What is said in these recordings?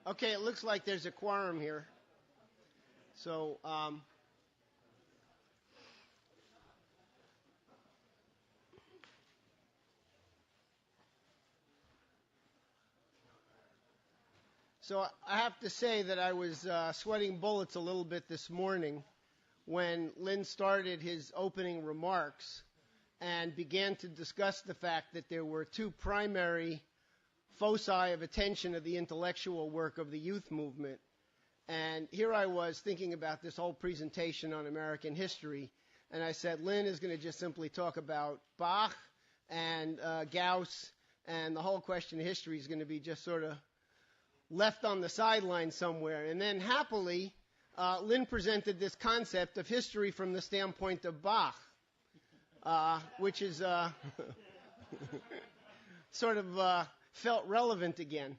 Okay, it looks like there's a quorum here. So, I have to say that I was sweating bullets a little bit this morning when Lynn started his opening remarks and began to discuss the fact that there were two primary foci of attention of the intellectual work of the youth movement. And here I was thinking about this whole presentation on American history, and I said, Lynn is going to just simply talk about Bach and Gauss, and the whole question of history is going to be just sort of left on the sideline somewhere. And then happily, Lynn presented this concept of history from the standpoint of Bach, which is sort of felt relevant again.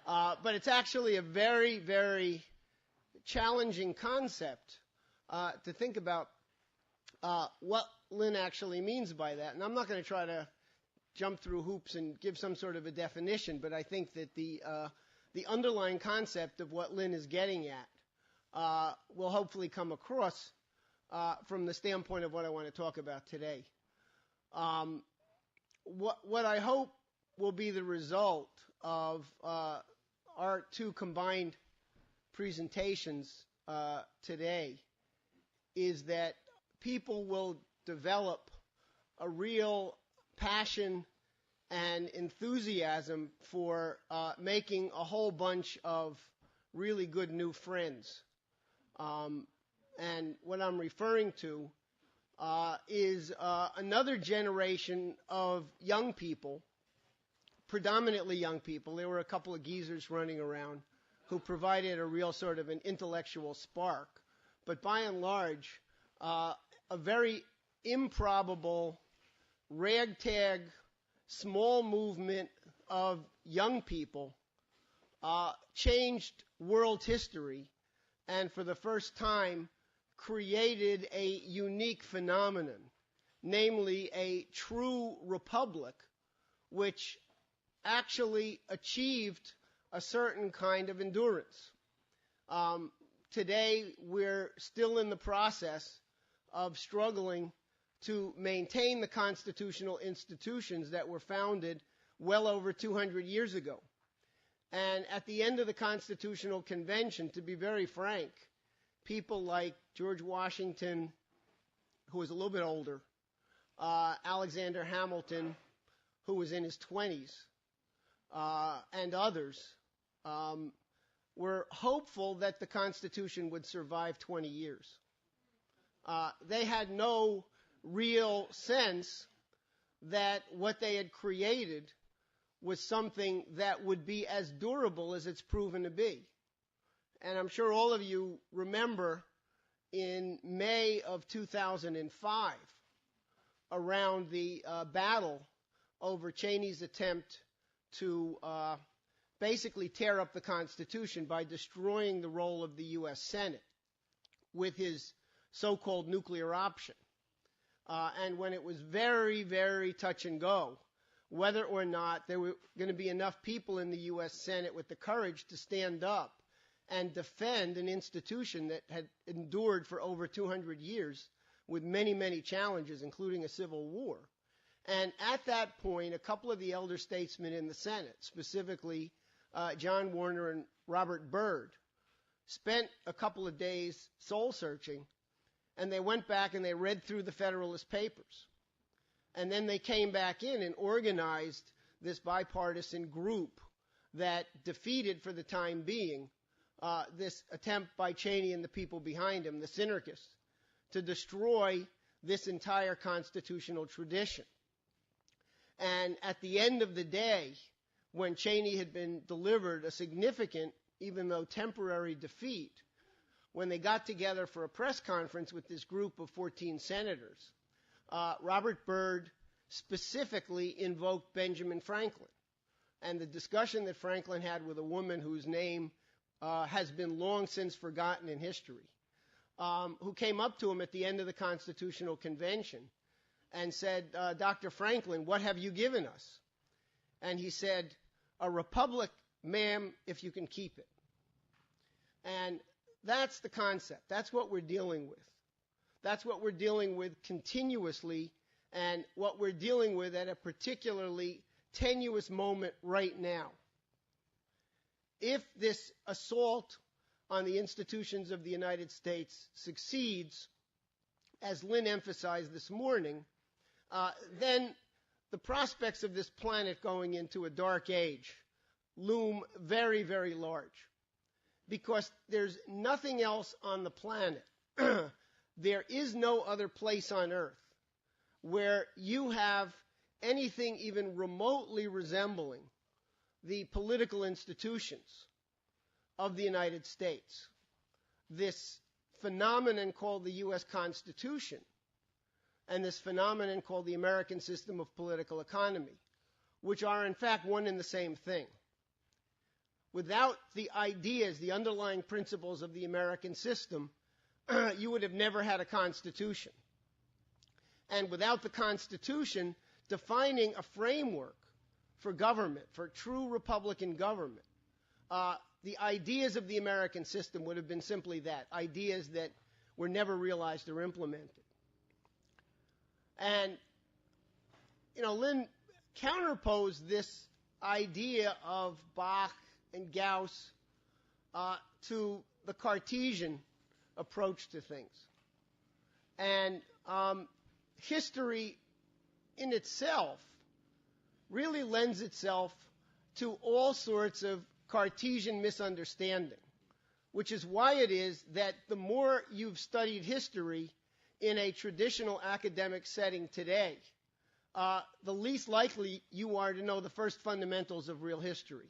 But it's actually a very, very challenging concept to think about what Lynn actually means by that. And I'm not going to try to jump through hoops and give some sort of a definition, but I think that the underlying concept of what Lynn is getting at will hopefully come across from the standpoint of what I want to talk about today. What I hope will be the result of our two combined presentations today is that people will develop a real passion and enthusiasm for making a whole bunch of really good new friends. And what I'm referring to is another generation of young people, predominantly young people. There were a couple of geezers running around who provided a real sort of an intellectual spark. But by and large, a very improbable, ragtag, small movement of young people changed world history and for the first time created a unique phenomenon, namely a true republic, which actually achieved a certain kind of endurance. Today, we're still in the process of struggling to maintain the constitutional institutions that were founded well over 200 years ago. And at the end of the Constitutional Convention, to be very frank, people like George Washington, who was a little bit older, Alexander Hamilton, who was in his 20s, and others, were hopeful that the Constitution would survive 20 years. They had no real sense that what they had created was something that would be as durable as it's proven to be. And I'm sure all of you remember in May of 2005, around the battle over Cheney's attempt to basically tear up the Constitution by destroying the role of the U.S. Senate with his so-called nuclear option. And when it was very, very touch and go, whether or not there were going to be enough people in the U.S. Senate with the courage to stand up and defend an institution that had endured for over 200 years with many, many challenges, including a civil war. And at that point, a couple of the elder statesmen in the Senate, specifically John Warner and Robert Byrd, spent a couple of days soul-searching, and they went back and they read through the Federalist Papers. And then they came back in and organized this bipartisan group that defeated, for the time being, this attempt by Cheney and the people behind him, the synarchists, to destroy this entire constitutional tradition. And at the end of the day, when Cheney had been delivered a significant, even though temporary, defeat, when they got together for a press conference with this group of 14 senators, Robert Byrd specifically invoked Benjamin Franklin and the discussion that Franklin had with a woman whose name has been long since forgotten in history, who came up to him at the end of the Constitutional Convention and said, Dr. Franklin, what have you given us? And he said, a republic ma'am, if you can keep it. And that's the concept. That's what we're dealing with. That's what we're dealing with continuously, and what we're dealing with at a particularly tenuous moment right now. If this assault on the institutions of the United States succeeds, as Lynn emphasized this morning, then the prospects of this planet going into a dark age loom very, very large. Because there's nothing else on the planet. There is no other place on Earth where you have anything even remotely resembling the political institutions of the United States. This phenomenon called the U.S. Constitution and this phenomenon called the American system of political economy, which are in fact one and the same thing. Without the ideas, the underlying principles of the American system, you would have never had a constitution. And without the Constitution defining a framework for government, for true Republican government, the ideas of the American system would have been simply that, ideas that were never realized or implemented. And, Lynn counterposed this idea of Bach and Gauss to the Cartesian approach to things. And history in itself really lends itself to all sorts of Cartesian misunderstanding, which is why it is that the more you've studied history in a traditional academic setting today, the least likely you are to know the first fundamentals of real history.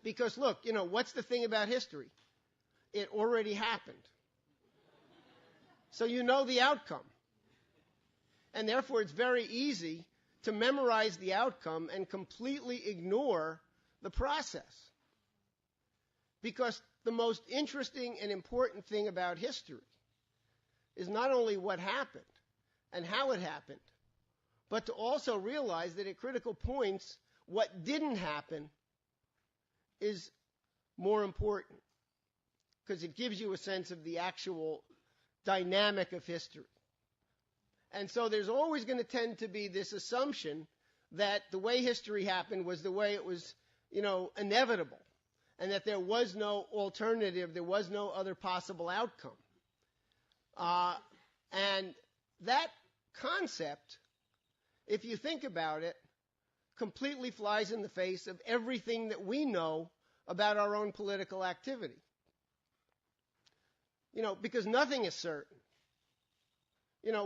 Because look, what's the thing about history? It already happened. So you know the outcome. And therefore it's very easy to memorize the outcome and completely ignore the process. Because the most interesting and important thing about history is not only what happened and how it happened, but to also realize that at critical points, what didn't happen is more important, because it gives you a sense of the actual dynamic of history. And so there's always going to tend to be this assumption that the way history happened was the way it was, inevitable, and that there was no alternative, there was no other possible outcome. And that concept, if you think about it, completely flies in the face of everything that we know about our own political activity. Because nothing is certain.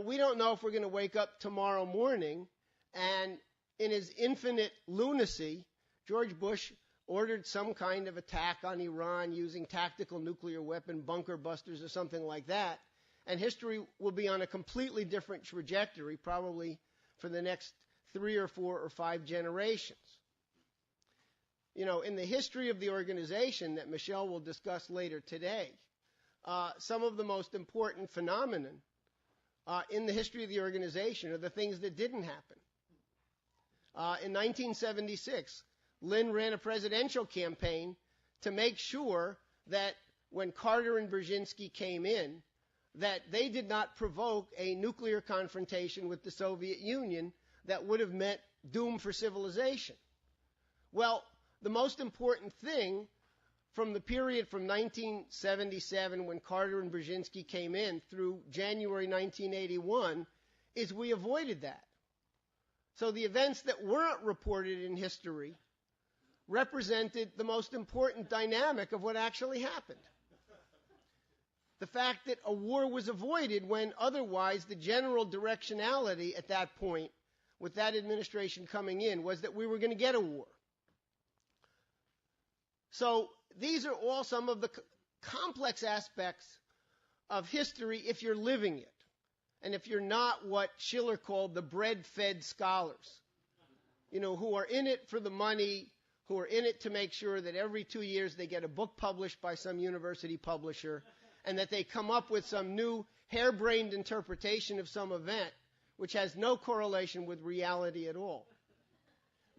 We don't know if we're going to wake up tomorrow morning and in his infinite lunacy, George Bush ordered some kind of attack on Iran using tactical nuclear weapon bunker busters or something like that, and history will be on a completely different trajectory, probably for the next 3 or 4 or 5 generations. In the history of the organization that Michelle will discuss later today, some of the most important phenomenon in the history of the organization are the things that didn't happen. In 1976, Lynn ran a presidential campaign to make sure that when Carter and Brzezinski came in, that they did not provoke a nuclear confrontation with the Soviet Union that would have meant doom for civilization. Well, the most important thing from the period from 1977, when Carter and Brzezinski came in, through January 1981, is we avoided that. So the events that weren't reported in history represented the most important dynamic of what actually happened. The fact that a war was avoided when otherwise the general directionality at that point, with that administration coming in, was that we were going to get a war. So these are all some of the complex aspects of history if you're living it, and if you're not what Schiller called the bread-fed scholars, who are in it for the money, who are in it to make sure that every 2 years they get a book published by some university publisher, and that they come up with some new harebrained interpretation of some event which has no correlation with reality at all.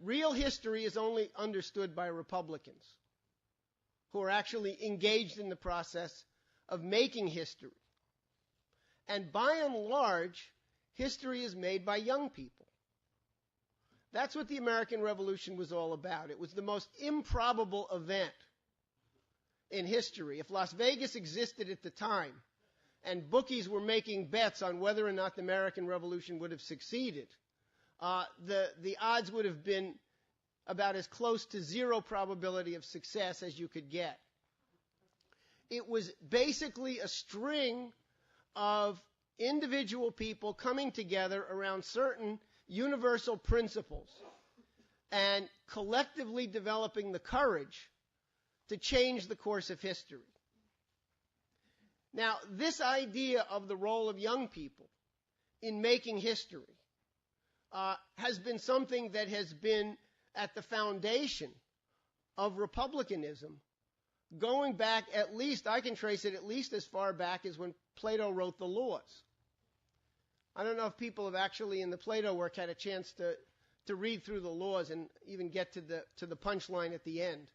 real history is only understood by Republicans who are actually engaged in the process of making history. And by and large, history is made by young people. That's what the American Revolution was all about. It was the most improbable event in history. If Las Vegas existed at the time and bookies were making bets on whether or not the American Revolution would have succeeded, the odds would have been about as close to zero probability of success as you could get. It was basically a string of individual people coming together around certain universal principles and collectively developing the courage to change the course of history. Now, this idea of the role of young people in making history has been something that has been at the foundation of republicanism going back at least, I can trace it at least as far back as when Plato wrote the Laws. I don't know if people have actually in the Plato work had a chance to read through the Laws and even get to the punchline at the end.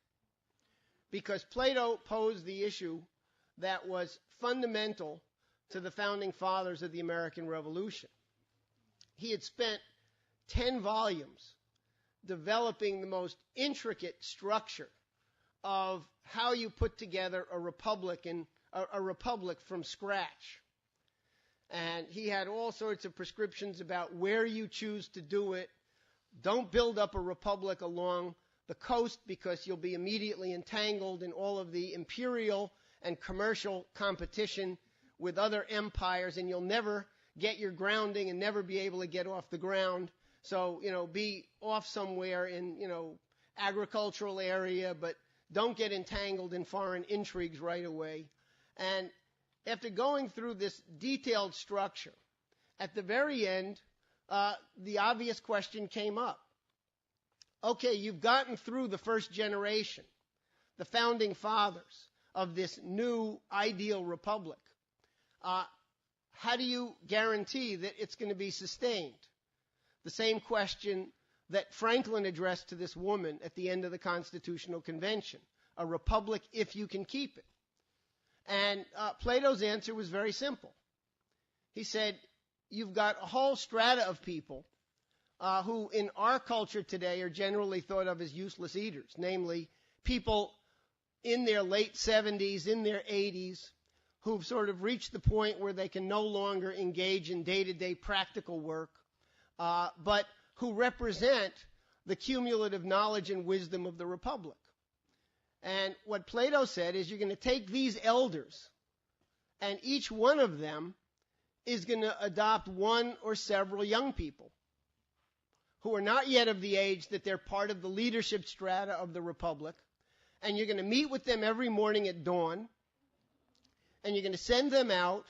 Because Plato posed the issue that was fundamental to the founding fathers of the American Revolution. He had spent 10 volumes developing the most intricate structure of how you put together a republic from scratch. And he had all sorts of prescriptions about where you choose to do it. Don't build up a republic along the coast because you'll be immediately entangled in all of the imperial and commercial competition with other empires, and you'll never get your grounding and never be able to get off the ground. So, be off somewhere in, agricultural area, but don't get entangled in foreign intrigues right away. And after going through this detailed structure, at the very end, the obvious question came up. Okay, you've gotten through the first generation, the founding fathers of this new ideal republic. How do you guarantee that it's going to be sustained? The same question that Franklin addressed to this woman at the end of the Constitutional Convention. A republic if you can keep it. And Plato's answer was very simple. He said, you've got a whole strata of people who in our culture today are generally thought of as useless eaters, namely people in their late 70s, in their 80s, who've sort of reached the point where they can no longer engage in day-to-day practical work, but who represent the cumulative knowledge and wisdom of the Republic. And what Plato said is you're going to take these elders, and each one of them is going to adopt one or several young people who are not yet of the age that they're part of the leadership strata of the Republic, and you're going to meet with them every morning at dawn, and you're going to send them out,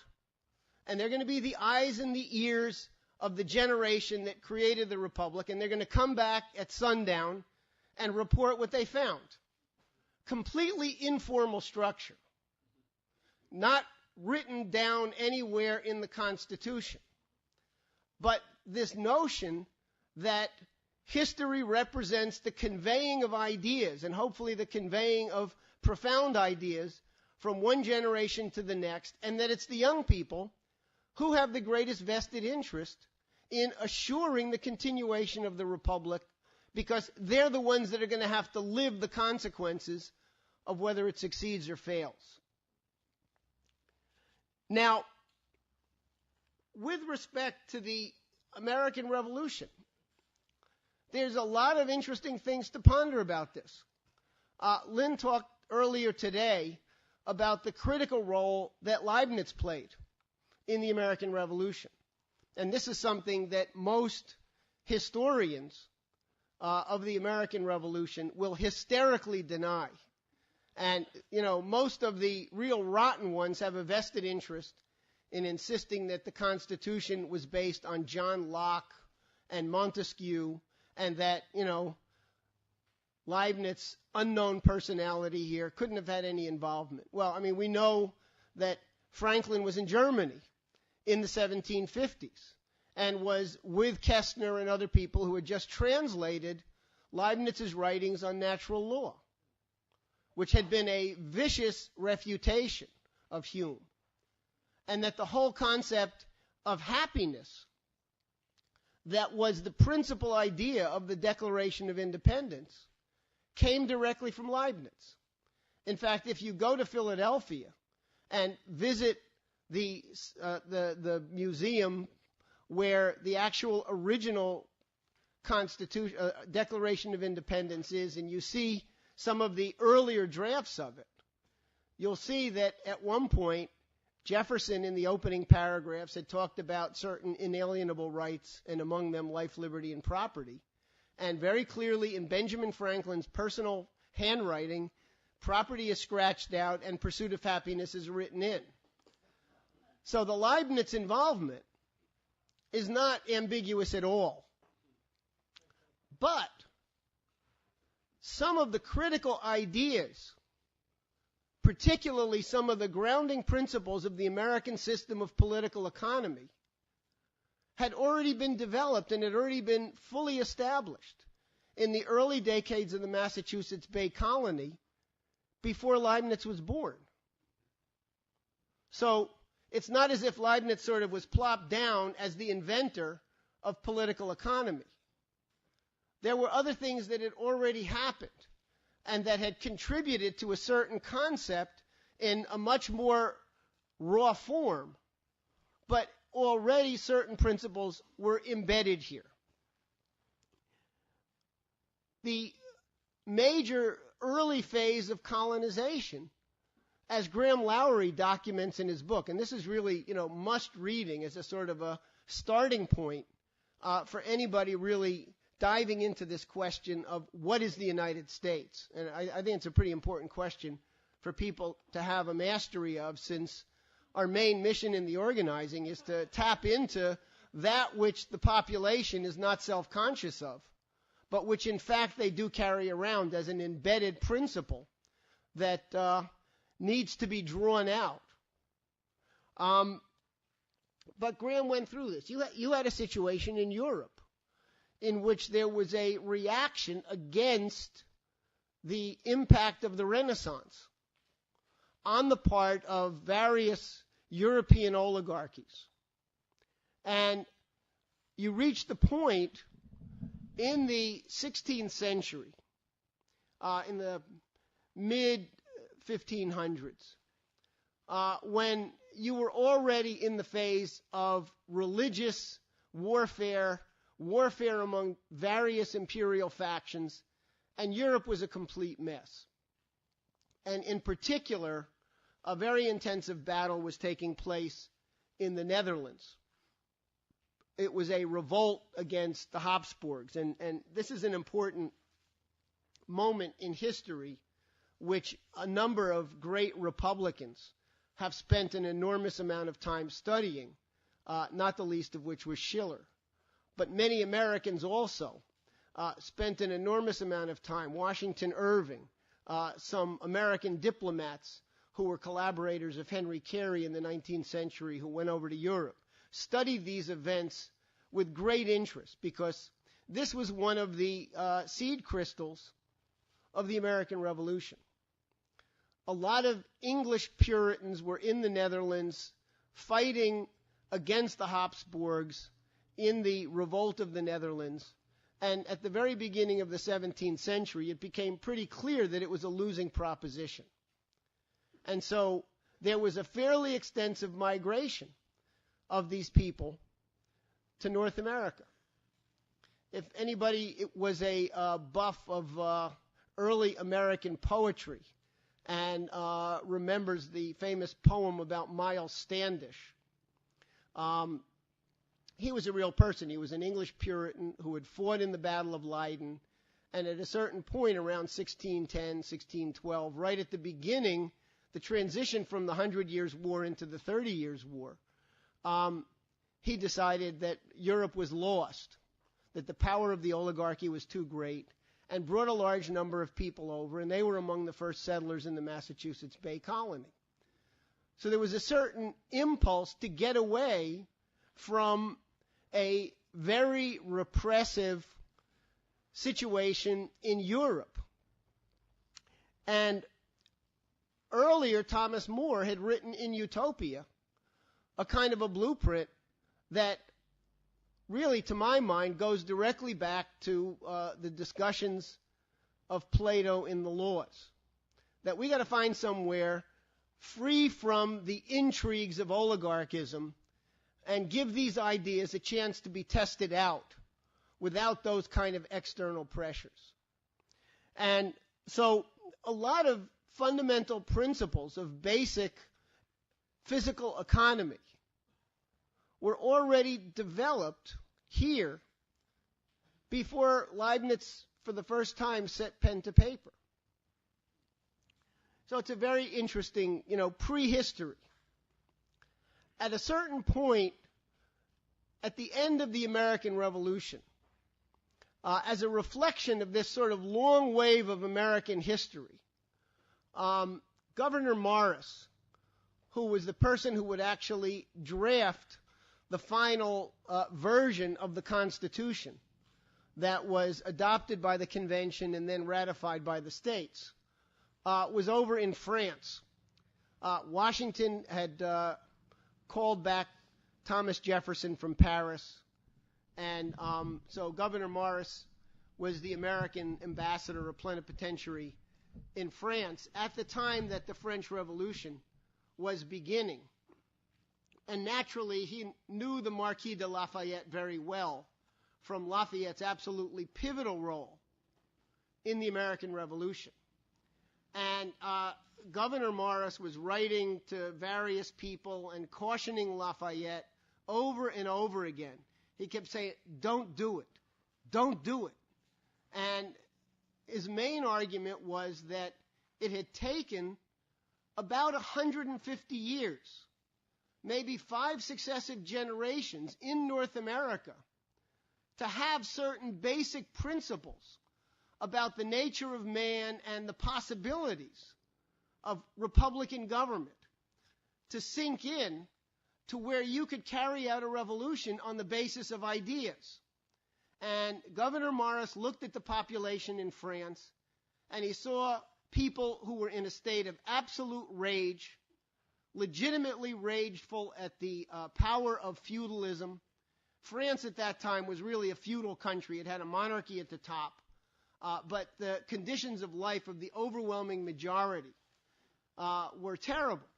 and they're going to be the eyes and the ears of the generation that created the Republic, and they're going to come back at sundown and report what they found. Completely informal structure, not written down anywhere in the Constitution. But this notion that history represents the conveying of ideas, and hopefully the conveying of profound ideas from one generation to the next, and that it's the young people who have the greatest vested interest in assuring the continuation of the Republic, because they're the ones that are going to have to live the consequences of whether it succeeds or fails. Now, with respect to the American Revolution, there's a lot of interesting things to ponder about this. Lynn talked earlier today about the critical role that Leibniz played in the American Revolution. And this is something that most historians of the American Revolution will hysterically deny. And, most of the real rotten ones have a vested interest in insisting that the Constitution was based on John Locke and Montesquieu, and that, Leibniz, unknown personality here, couldn't have had any involvement. Well, we know that Franklin was in Germany in the 1750s and was with Kestner and other people who had just translated Leibniz's writings on natural law, which had been a vicious refutation of Hume, and that the whole concept of happiness that was the principal idea of the Declaration of Independence came directly from Leibniz. In fact, if you go to Philadelphia and visit the museum where the actual original Declaration of Independence is, and you see some of the earlier drafts of it, you'll see that at one point Jefferson, in the opening paragraphs, had talked about certain inalienable rights, and among them life, liberty, and property. And very clearly in Benjamin Franklin's personal handwriting, property is scratched out and pursuit of happiness is written in. So the Leibniz involvement is not ambiguous at all. But some of the critical ideas, particularly some of the grounding principles of the American system of political economy, had already been developed and had already been fully established in the early decades of the Massachusetts Bay Colony before Leibniz was born. So it's not as if Leibniz sort of was plopped down as the inventor of political economy. There were other things that had already happened and that had contributed to a certain concept in a much more raw form, but already certain principles were embedded here. The major early phase of colonization, as Graham Lowry documents in his book, and this is really, must reading as a sort of a starting point for anybody really diving into this question of what is the United States. And I think it's a pretty important question for people to have a mastery of, since our main mission in the organizing is to tap into that which the population is not self-conscious of, but which in fact they do carry around as an embedded principle that needs to be drawn out. But Graham went through this. You had a situation in Europe in which there was a reaction against the impact of the Renaissance on the part of various European oligarchies. And you reach the point in the 16th century, in the mid-1500s, when you were already in the phase of religious warfare among various imperial factions, and Europe was a complete mess. And in particular, a very intensive battle was taking place in the Netherlands. It was a revolt against the Habsburgs, and this is an important moment in history which a number of great Republicans have spent an enormous amount of time studying, not the least of which was Schiller. But many Americans also spent an enormous amount of time. Washington Irving, some American diplomats who were collaborators of Henry Carey in the 19th century who went over to Europe, studied these events with great interest because this was one of the seed crystals of the American Revolution. A lot of English Puritans were in the Netherlands fighting against the Habsburgs in the revolt of the Netherlands. And at the very beginning of the 17th century, it became pretty clear that it was a losing proposition. And so there was a fairly extensive migration of these people to North America. If anybody was a buff of early American poetry and remembers the famous poem about Miles Standish, he was a real person. He was an English Puritan who had fought in the Battle of Leyden, and at a certain point around 1610, 1612, right at the beginning, the transition from the 100 Years' War into the 30 Years' War, he decided that Europe was lost, that the power of the oligarchy was too great, and brought a large number of people over, and they were among the first settlers in the Massachusetts Bay Colony. So there was a certain impulse to get away from a very repressive situation in Europe. And earlier, Thomas More had written in Utopia a kind of a blueprint that really, to my mind, goes directly back to the discussions of Plato in the Laws. That we got to find somewhere free from the intrigues of oligarchism and give these ideas a chance to be tested out without those kind of external pressures. And so a lot of fundamental principles of basic physical economy were already developed here before Leibniz, for the first time, set pen to paper. So it's a very interesting, prehistory. At a certain point, at the end of the American Revolution, as a reflection of this sort of long wave of American history, Governor Morris, who was the person who would actually draft the final version of the Constitution that was adopted by the convention and then ratified by the states, was over in France. Washington had called back Thomas Jefferson from Paris, and so Governor Morris was the American ambassador or plenipotentiary in France at the time that the French Revolution was beginning. And naturally, he knew the Marquis de Lafayette very well from Lafayette's absolutely pivotal role in the American Revolution. And Governor Morris was writing to various people and cautioning Lafayette over and over again. He kept saying, don't do it. Don't do it. And his main argument was that it had taken about 150 years, maybe 5 successive generations in North America, to have certain basic principles about the nature of man and the possibilities of Republican government to sink in to where you could carry out a revolution on the basis of ideas. And Governor Morris looked at the population in France, and he saw people who were in a state of absolute rage, legitimately rageful at the power of feudalism. France at that time was really a feudal country. It had a monarchy at the top. But the conditions of life of the overwhelming majority were terrible.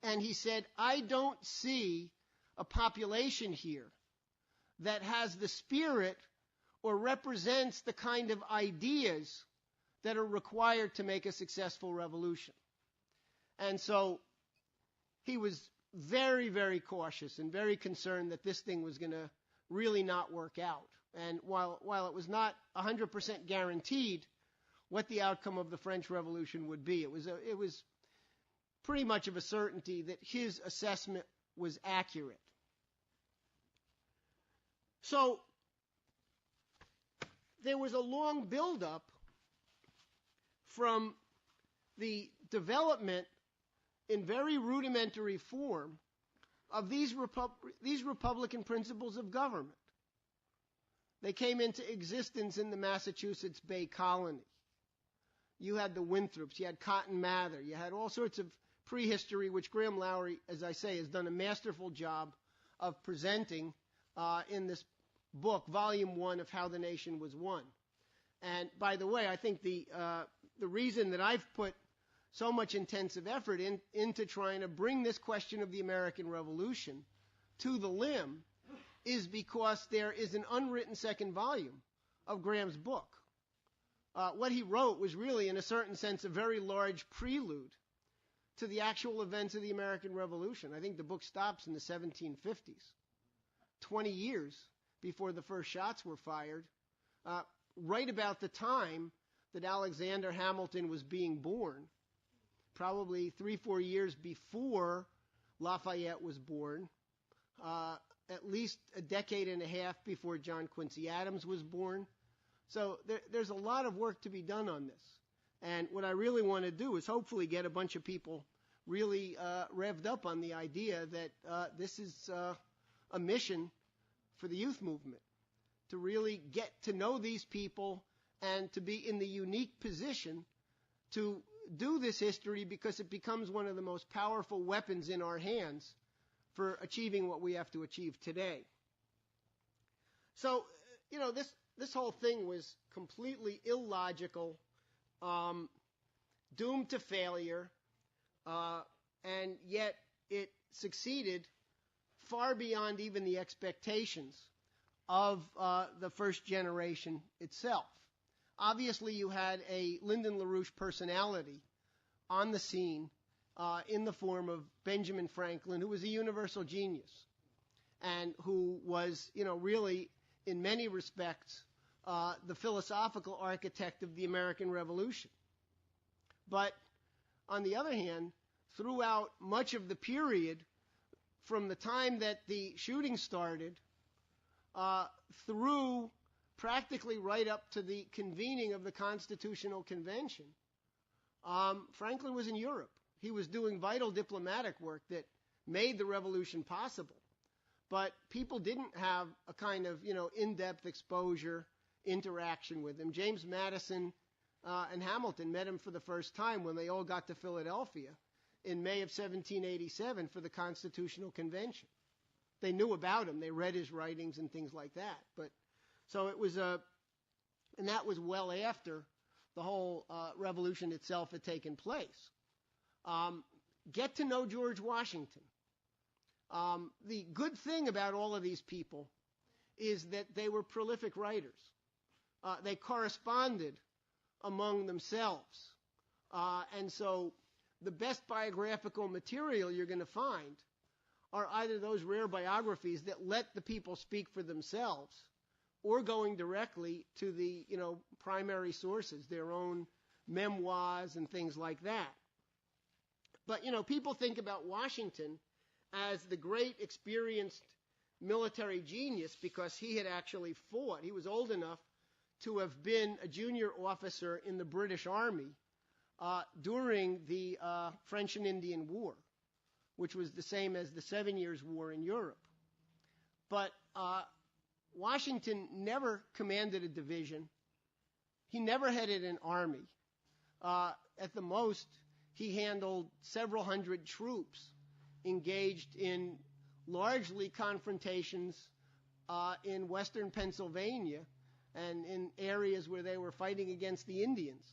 And he said, I don't see a population here that has the spirit or represents the kind of ideas that are required to make a successful revolution. And so he was very, very cautious and very concerned that this thing was going to really not work out. And while it was not 100% guaranteed what the outcome of the French Revolution would be, it was pretty much of a certainty that his assessment was accurate. So there was a long buildup from the development in very rudimentary form of these Republican principles of government. They came into existence in the Massachusetts Bay Colony. You had the Winthrops, you had Cotton Mather, you had all sorts of prehistory, which Graham Lowry, as I say, has done a masterful job of presenting in this book, Volume 1 of How the Nation Was Won. And by the way, I think the reason that I've put so much intensive effort into trying to bring this question of the American Revolution to the limb is because there is an unwritten second volume of Graham's book. What he wrote was really, in a certain sense, a very large prelude to the actual events of the American Revolution. I think the book stops in the 1750s, 20 years before the first shots were fired, right about the time that Alexander Hamilton was being born, probably 3-4 years before Lafayette was born, at least a decade and a half before John Quincy Adams was born. So there's a lot of work to be done on this. And what I really want to do is hopefully get a bunch of people really revved up on the idea that this is a mission for the youth movement, to really get to know these people and to be in the unique position to do this history, because it becomes one of the most powerful weapons in our hands for achieving what we have to achieve today. So, this whole thing was completely illogical, doomed to failure, and yet it succeeded far beyond even the expectations of the first generation itself. Obviously, you had a Lyndon LaRouche personality on the scene in the form of Benjamin Franklin, who was a universal genius and who was, really, in many respects, the philosophical architect of the American Revolution. But on the other hand, throughout much of the period from the time that the shooting started through practically right up to the convening of the Constitutional Convention, Franklin was in Europe. He was doing vital diplomatic work that made the revolution possible. But people didn't have a kind of, in-depth exposure, interaction with him. James Madison and Hamilton met him for the first time when they all got to Philadelphia in May of 1787 for the Constitutional Convention. They knew about him. They read his writings and things like that. But so it was and that was well after the whole revolution itself had taken place. Get to know George Washington. The good thing about all of these people is that they were prolific writers. They corresponded among themselves. And so the best biographical material you're going to find are either those rare biographies that let the people speak for themselves, or going directly to the, primary sources, their own memoirs and things like that. But, people think about Washington as the great experienced military genius because he had actually fought. He was old enough to have been a junior officer in the British Army during the French and Indian War, which was the same as the 7 Years' War in Europe. But Washington never commanded a division. He never headed an army. At the most, he handled several hundred troops engaged in largely confrontations in western Pennsylvania and in areas where they were fighting against the Indians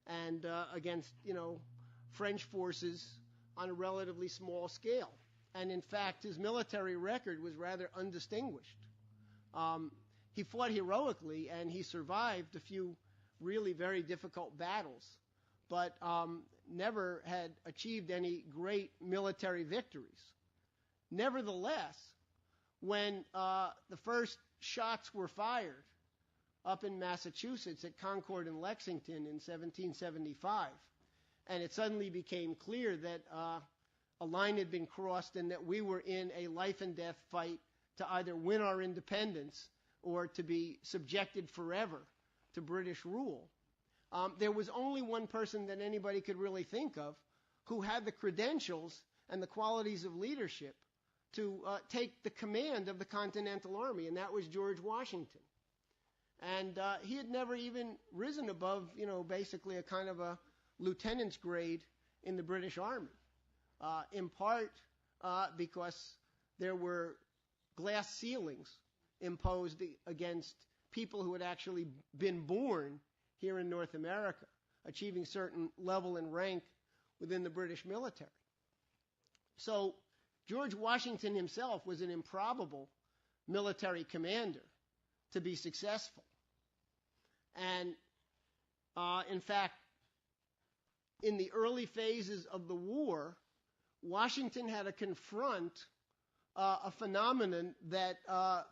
and against, French forces on a relatively small scale. And in fact, his military record was rather undistinguished. He fought heroically and he survived a few really very difficult battles, but never had achieved any great military victories. Nevertheless, when the first shots were fired up in Massachusetts at Concord and Lexington in 1775, and it suddenly became clear that a line had been crossed and that we were in a life and death fight to either win our independence or to be subjected forever to British rule. There was only one person that anybody could really think of who had the credentials and the qualities of leadership to take the command of the Continental Army, and that was George Washington. And he had never even risen above, basically a kind of a lieutenant's grade in the British Army, in part because there were glass ceilings imposed against people who had actually been born here in North America, achieving certain level and rank within the British military. So George Washington himself was an improbable military commander to be successful. And in fact, in the early phases of the war, Washington had to confront a phenomenon that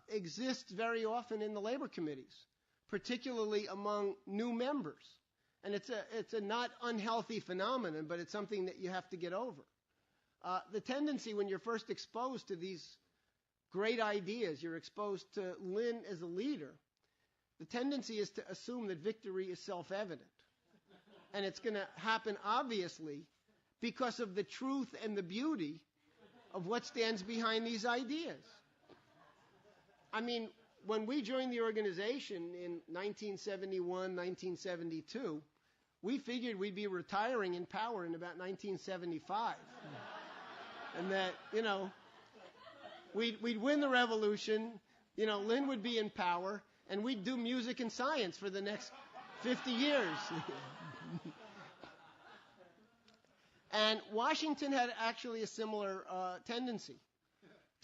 exists very often in the labor committees, particularly among new members. And it's a not unhealthy phenomenon, but it's something that you have to get over. The tendency when you're first exposed to these great ideas, you're exposed to Lynn as a leader, the tendency is to assume that victory is self-evident. And it's going to happen obviously because of the truth and the beauty of what stands behind these ideas. I mean, when we joined the organization in 1971, 1972, we figured we'd be retiring in power in about 1975. And that, we'd win the revolution, Lynn would be in power, and we'd do music and science for the next 50 years. And Washington had actually a similar tendency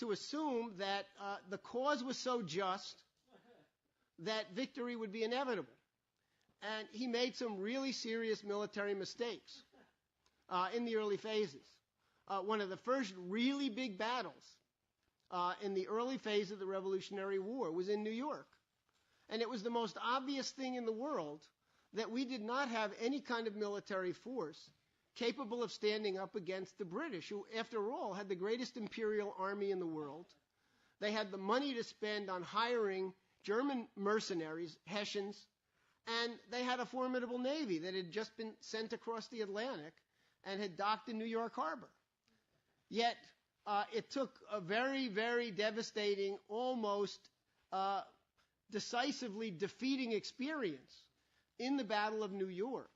to assume that the cause was so just that victory would be inevitable. And he made some really serious military mistakes in the early phases. One of the first really big battles in the early phase of the Revolutionary War was in New York. And it was the most obvious thing in the world that we did not have any kind of military force capable of standing up against the British, who, after all, had the greatest imperial army in the world. They had the money to spend on hiring German mercenaries, Hessians, and they had a formidable navy that had just been sent across the Atlantic and had docked in New York Harbor. Yet it took a very, very devastating, almost decisively defeating experience in the Battle of New York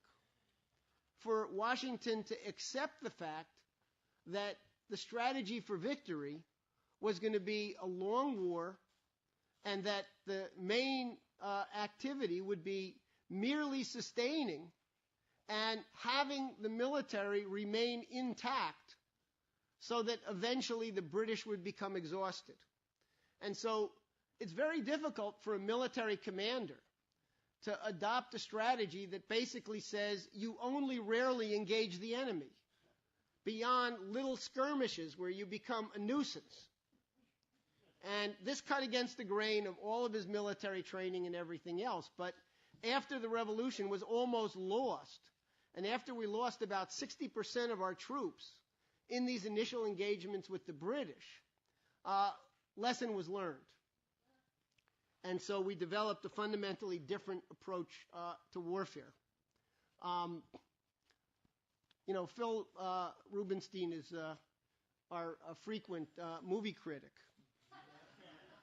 for Washington to accept the fact that the strategy for victory was going to be a long war and that the main activity would be merely sustaining and having the military remain intact so that eventually the British would become exhausted. And so it's very difficult for a military commander to adopt a strategy that basically says you only rarely engage the enemy beyond little skirmishes where you become a nuisance. And this cut against the grain of all of his military training and everything else. But after the revolution was almost lost, and after we lost about 60% of our troops in these initial engagements with the British, lesson was learned. And so we developed a fundamentally different approach to warfare. Phil Rubenstein is our frequent movie critic.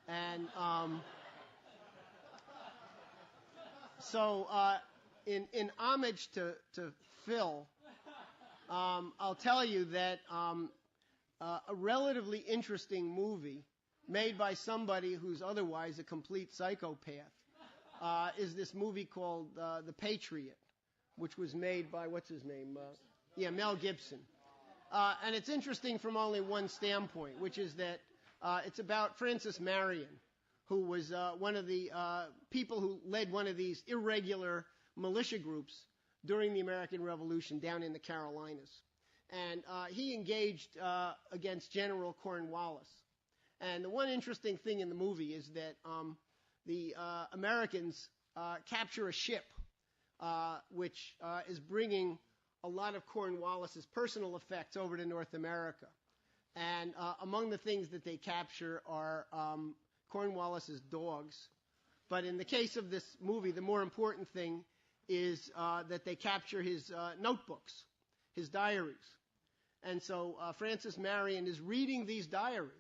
And so in homage to Phil, I'll tell you that a relatively interesting movie made by somebody who's otherwise a complete psychopath is this movie called The Patriot, which was made by, what's his name? Mel Gibson. And it's interesting from only one standpoint, which is that it's about Francis Marion, who was one of the people who led one of these irregular militia groups during the American Revolution down in the Carolinas. And he engaged against General Cornwallis. And the one interesting thing in the movie is that the Americans capture a ship which is bringing a lot of Cornwallis's personal effects over to North America. And among the things that they capture are Cornwallis's dogs. But in the case of this movie, the more important thing is that they capture his notebooks, his diaries. And so Francis Marion is reading these diaries,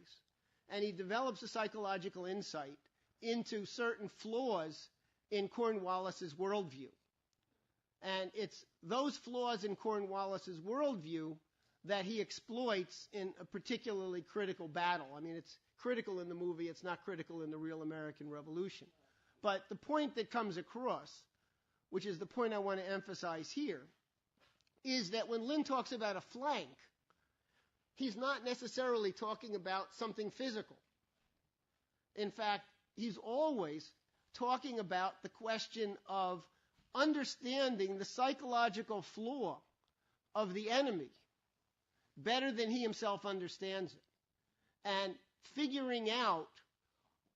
and he develops a psychological insight into certain flaws in Cornwallis's worldview. And it's those flaws in Cornwallis's worldview that he exploits in a particularly critical battle. I mean, it's critical in the movie, it's not critical in the real American Revolution. But the point that comes across, which is the point I want to emphasize here, is that when Lynn talks about a flank, he's not necessarily talking about something physical. In fact, he's always talking about the question of understanding the psychological flaw of the enemy better than he himself understands it, and figuring out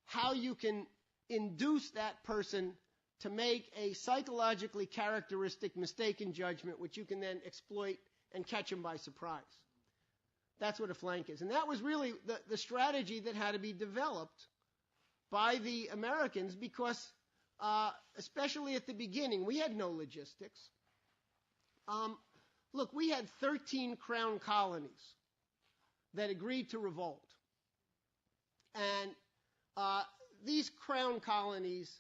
how you can induce that person to make a psychologically characteristic mistake in judgment, which you can then exploit and catch him by surprise. That's what a flank is. And that was really the strategy that had to be developed by the Americans because, especially at the beginning, we had no logistics. Look, we had 13 crown colonies that agreed to revolt. And these crown colonies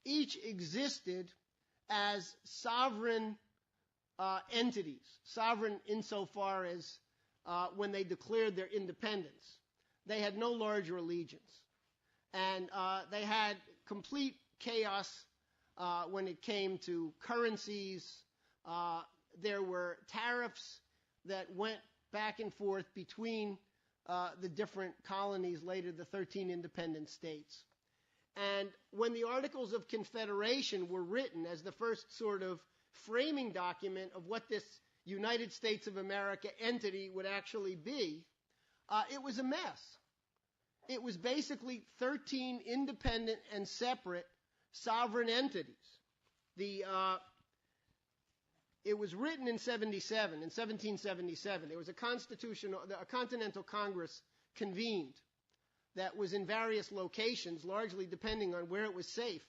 each existed as sovereign entities, sovereign insofar as when they declared their independence, they had no larger allegiance. And they had complete chaos when it came to currencies. There were tariffs that went back and forth between the different colonies, later the 13 independent states. And when the Articles of Confederation were written as the first sort of framing document of what this United States of America entity would actually be, it was a mess. It was basically 13 independent and separate sovereign entities. It was written in 1777. There was a Continental Congress convened that was in various locations, largely depending on where it was safe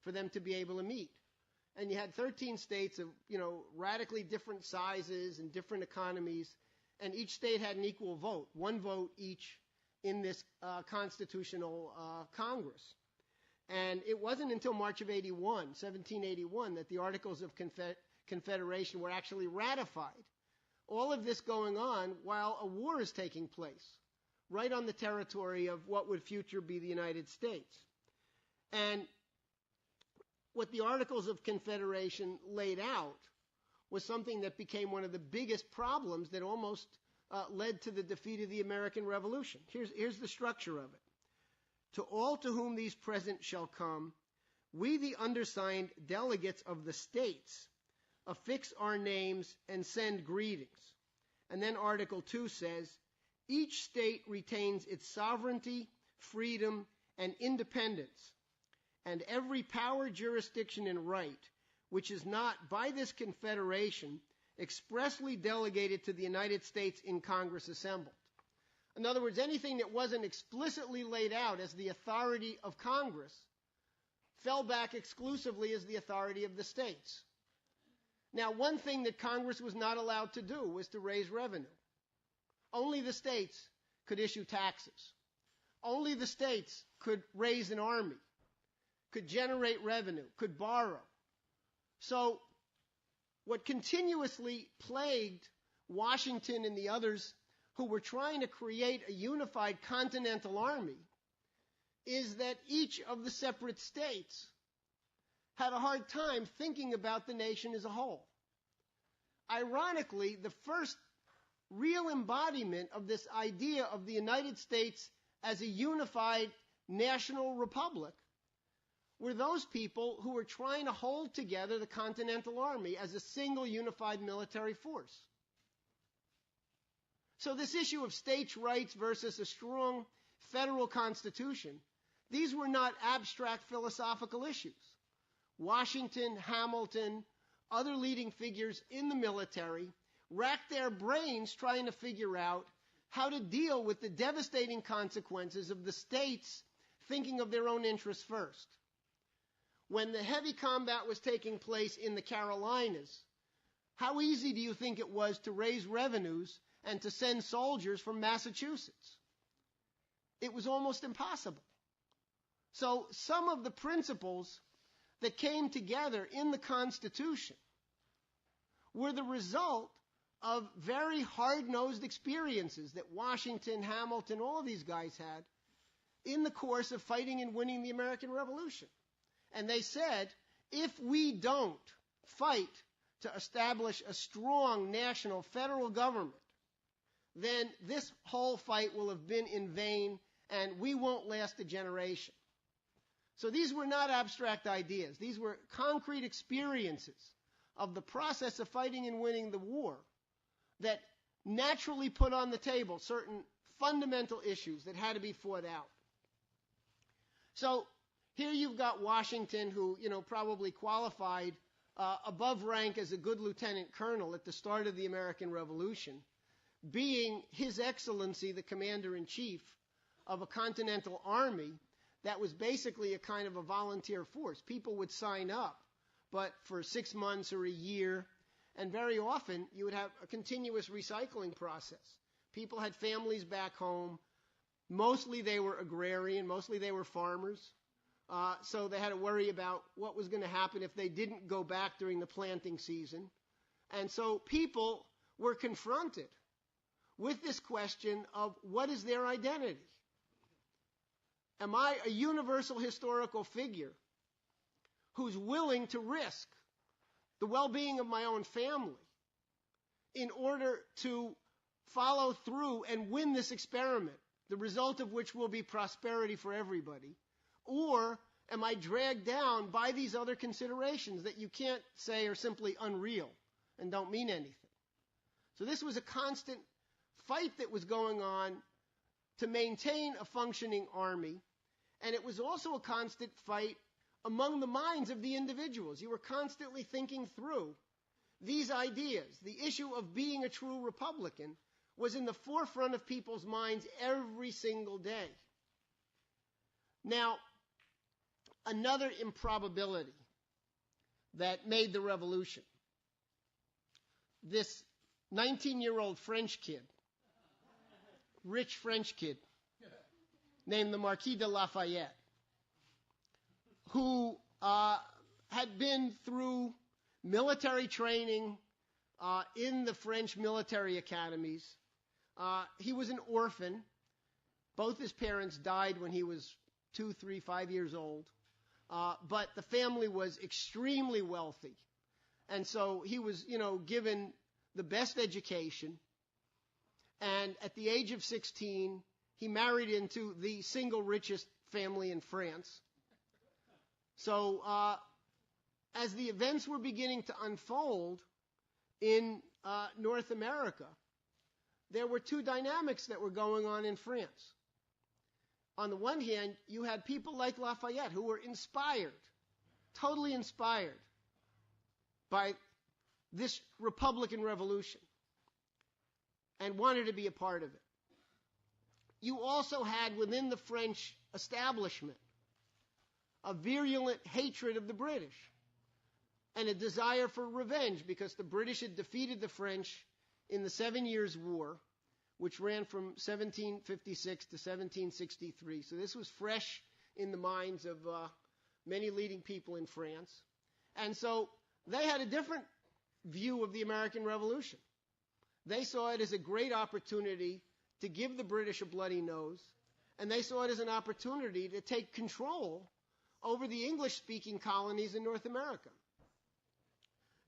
for them to be able to meet. And you had 13 states of, radically different sizes and different economies, and each state had an equal vote, one vote each in this Constitutional Congress. And it wasn't until March of 1781, that the Articles of Confederation were actually ratified. All of this going on while a war is taking place, right on the territory of what would future be the United States. And what the Articles of Confederation laid out was something that became one of the biggest problems that almost led to the defeat of the American Revolution. Here's the structure of it. To all to whom these present shall come, we the undersigned delegates of the states affix our names and send greetings. And then Article 2 says, each state retains its sovereignty, freedom, and independence, and every power, jurisdiction, and right, which is not by this confederation expressly delegated to the United States in Congress assembled. In other words, anything that wasn't explicitly laid out as the authority of Congress fell back exclusively as the authority of the states. Now, one thing that Congress was not allowed to do was to raise revenue. Only the states could issue taxes. Only the states could raise an army, could generate revenue, could borrow. So what continuously plagued Washington and the others who were trying to create a unified continental army is that each of the separate states had a hard time thinking about the nation as a whole. Ironically, the first real embodiment of this idea of the United States as a unified national republic were those people who were trying to hold together the Continental Army as a single unified military force. So this issue of states' rights versus a strong federal constitution, these were not abstract philosophical issues. Washington, Hamilton, other leading figures in the military racked their brains trying to figure out how to deal with the devastating consequences of the states thinking of their own interests first. When the heavy combat was taking place in the Carolinas, how easy do you think it was to raise revenues and to send soldiers from Massachusetts? It was almost impossible. So some of the principles that came together in the Constitution were the result of very hard-nosed experiences that Washington, Hamilton, all these guys had in the course of fighting and winning the American Revolution. And they said, if we don't fight to establish a strong national federal government, then this whole fight will have been in vain and we won't last a generation. So these were not abstract ideas. These were concrete experiences of the process of fighting and winning the war that naturally put on the table certain fundamental issues that had to be fought out. So here you've got Washington, who, probably qualified above rank as a good lieutenant colonel at the start of the American Revolution, being His Excellency, the commander-in-chief of a continental army that was basically a kind of a volunteer force. People would sign up, but for 6 months or a year, and very often you would have a continuous recycling process. People had families back home. Mostly they were agrarian, mostly they were farmers. So they had to worry about what was going to happen if they didn't go back during the planting season. And so people were confronted with this question of what is their identity? Am I a universal historical figure who's willing to risk the well-being of my own family in order to follow through and win this experiment, the result of which will be prosperity for everybody? Or am I dragged down by these other considerations that you can't say are simply unreal and don't mean anything? So this was a constant fight that was going on to maintain a functioning army, and it was also a constant fight among the minds of the individuals. You were constantly thinking through these ideas. The issue of being a true Republican was in the forefront of people's minds every single day. Now, another improbability that made the revolution. This 19-year-old French kid, rich French kid, named the Marquis de Lafayette, who had been through military training in the French military academies. He was an orphan. Both his parents died when he was 2, 3, 5 years old. But the family was extremely wealthy. And so he was, given the best education. And at the age of 16, he married into the single richest family in France. So as the events were beginning to unfold in North America, there were two dynamics that were going on in France. On the one hand, you had people like Lafayette who were inspired, totally inspired by this Republican revolution and wanted to be a part of it. You also had within the French establishment a virulent hatred of the British and a desire for revenge because the British had defeated the French in the 7 Years' War, which ran from 1756 to 1763. So this was fresh in the minds of many leading people in France. And so they had a different view of the American Revolution. They saw it as a great opportunity to give the British a bloody nose, and they saw it as an opportunity to take control over the English-speaking colonies in North America.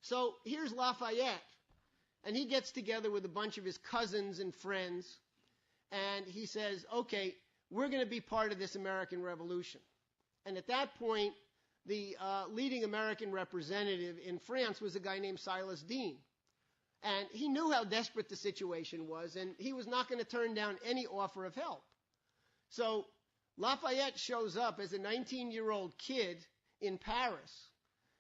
So here's Lafayette, and he gets together with a bunch of his cousins and friends, and he says, okay, we're going to be part of this American Revolution. And at that point, the leading American representative in France was a guy named Silas Deane. And he knew how desperate the situation was, and he was not going to turn down any offer of help. So Lafayette shows up as a 19-year-old kid in Paris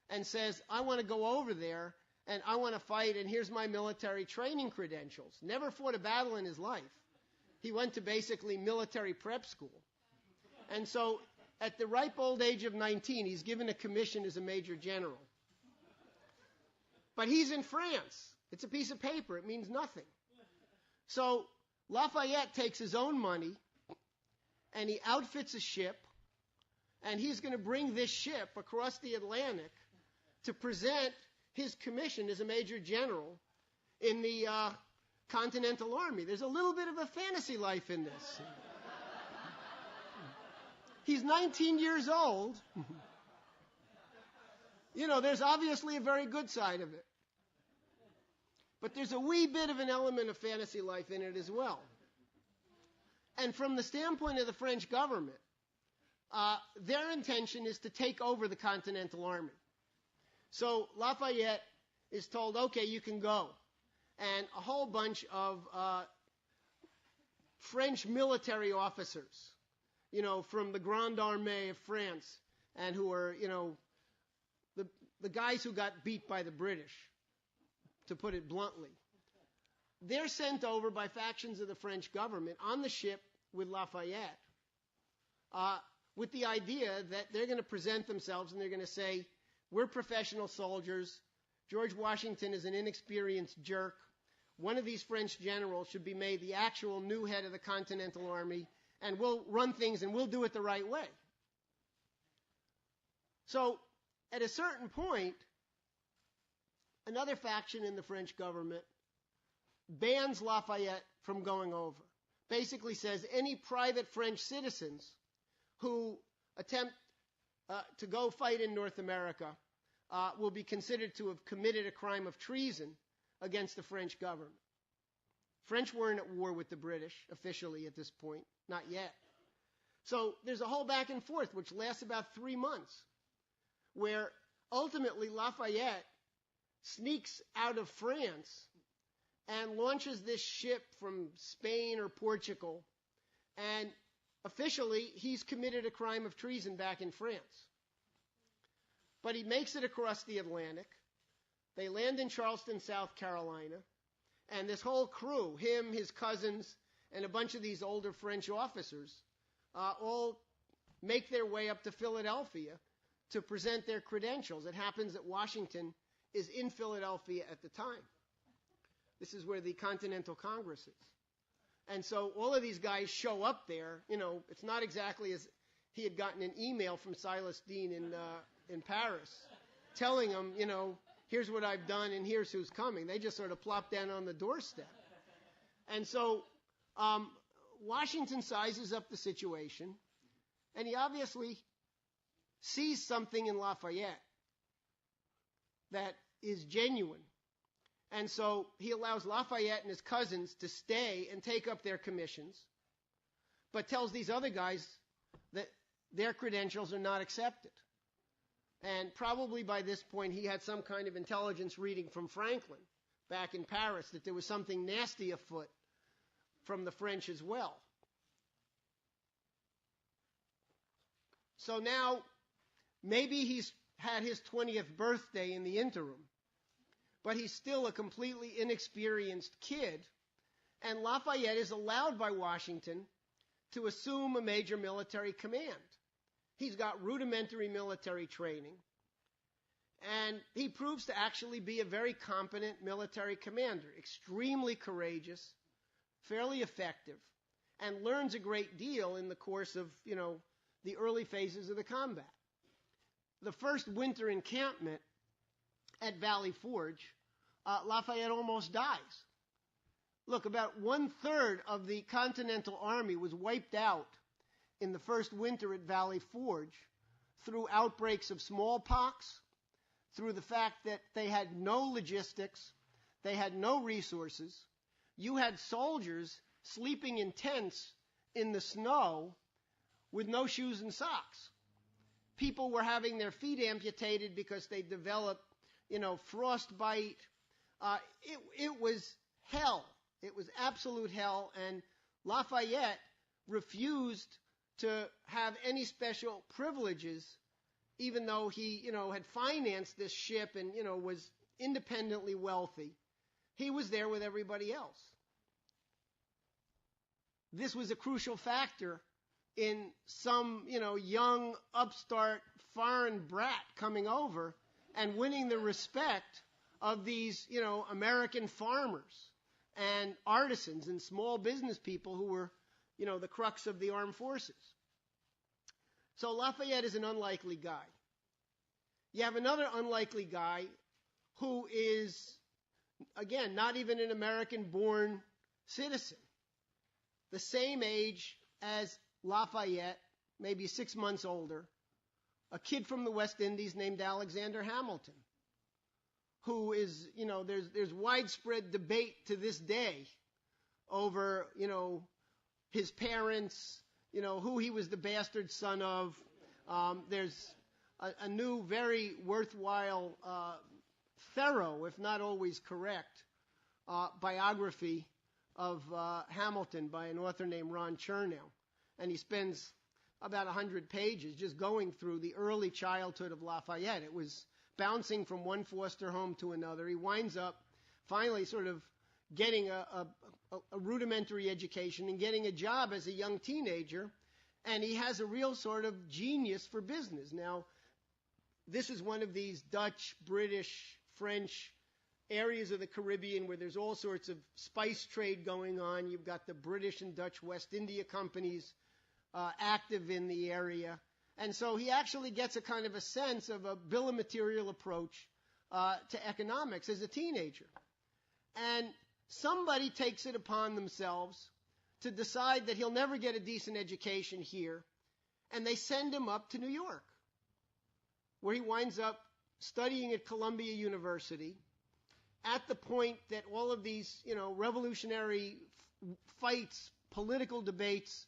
and says, I want to go over there, and I want to fight, and here's my military training credentials. Never fought a battle in his life. He went to basically military prep school. And so at the ripe old age of 19, he's given a commission as a major general. But he's in France. It's a piece of paper. It means nothing. So Lafayette takes his own money, and he outfits a ship, and he's going to bring this ship across the Atlantic to present his commission as a major general in the Continental Army. There's a little bit of a fantasy life in this. He's 19 years old. There's obviously a very good side of it. But there's a wee bit of an element of fantasy life in it as well. And from the standpoint of the French government, their intention is to take over the Continental Army. So Lafayette is told, okay, you can go. And a whole bunch of French military officers, from the Grande Armée of France, and who are, the guys who got beat by the British, to put it bluntly. They're sent over by factions of the French government on the ship with Lafayette with the idea that they're going to present themselves and they're going to say, we're professional soldiers. George Washington is an inexperienced jerk. One of these French generals should be made the actual new head of the Continental Army, and we'll run things and we'll do it the right way. So at a certain point, another faction in the French government bans Lafayette from going over. Basically says any private French citizens who attempt to go fight in North America will be considered to have committed a crime of treason against the French government. French weren't at war with the British officially at this point, not yet. So there's a whole back and forth which lasts about 3 months, where ultimately Lafayette sneaks out of France and launches this ship from Spain or Portugal, and officially he's committed a crime of treason back in France. But he makes it across the Atlantic. They land in Charleston, South Carolina, and this whole crew, him, his cousins, and a bunch of these older French officers, all make their way up to Philadelphia to present their credentials. It happens that Washington is in Philadelphia at the time. This is where the Continental Congress is. And so all of these guys show up there. You know, it's not exactly as he had gotten an email from Silas Deane in Paris telling him, you know, here's what I've done and here's who's coming. They just sort of plop down on the doorstep. And so Washington sizes up the situation, and he obviously sees something in Lafayette that is genuine. And so he allows Lafayette and his cousins to stay and take up their commissions, but tells these other guys that their credentials are not accepted. And probably by this point he had some kind of intelligence reading from Franklin back in Paris that there was something nasty afoot from the French as well. So now maybe he's had his 20th birthday in the interim, but he's still a completely inexperienced kid, and Lafayette is allowed by Washington to assume a major military command. He's got rudimentary military training, and he proves to actually be a very competent military commander, extremely courageous, fairly effective, and learns a great deal in the course of, you know, the early phases of the combat. The first winter encampment at Valley Forge, Lafayette almost dies. Look, about 1/3 of the Continental Army was wiped out in the first winter at Valley Forge through outbreaks of smallpox, through the fact that they had no logistics, they had no resources. You had soldiers sleeping in tents in the snow with no shoes and socks. People were having their feet amputated because they developed, you know, frostbite. It was hell. It was absolute hell, and Lafayette refused to have any special privileges, even though he, you know, had financed this ship and, you know, was independently wealthy. He was there with everybody else. This was a crucial factor in some, you know, young upstart foreign brat coming over and winning the respect of these, you know, American farmers and artisans and small business people who were, you know, the crux of the armed forces. So Lafayette is an unlikely guy. You have another unlikely guy who is, again, not even an American-born citizen, the same age as Lafayette, maybe 6 months older, a kid from the West Indies named Alexander Hamilton, who is, you know, there's widespread debate to this day over, you know, his parents, you know, who he was the bastard son of. There's a new, very worthwhile, thorough, if not always correct, biography of Hamilton by an author named Ron Chernow. And he spends about 100 pages just going through the early childhood of Lafayette. It was bouncing from one foster home to another. He winds up finally sort of getting a rudimentary education and getting a job as a young teenager, and he has a real sort of genius for business. Now, this is one of these Dutch, British, French areas of the Caribbean where there's all sorts of spice trade going on. You've got the British and Dutch West India companies active in the area. And so he actually gets a kind of a sense of a bill of material approach to economics as a teenager. And somebody takes it upon themselves to decide that he'll never get a decent education here, and they send him up to New York, where he winds up studying at Columbia University at the point that all of these, revolutionary fights, political debates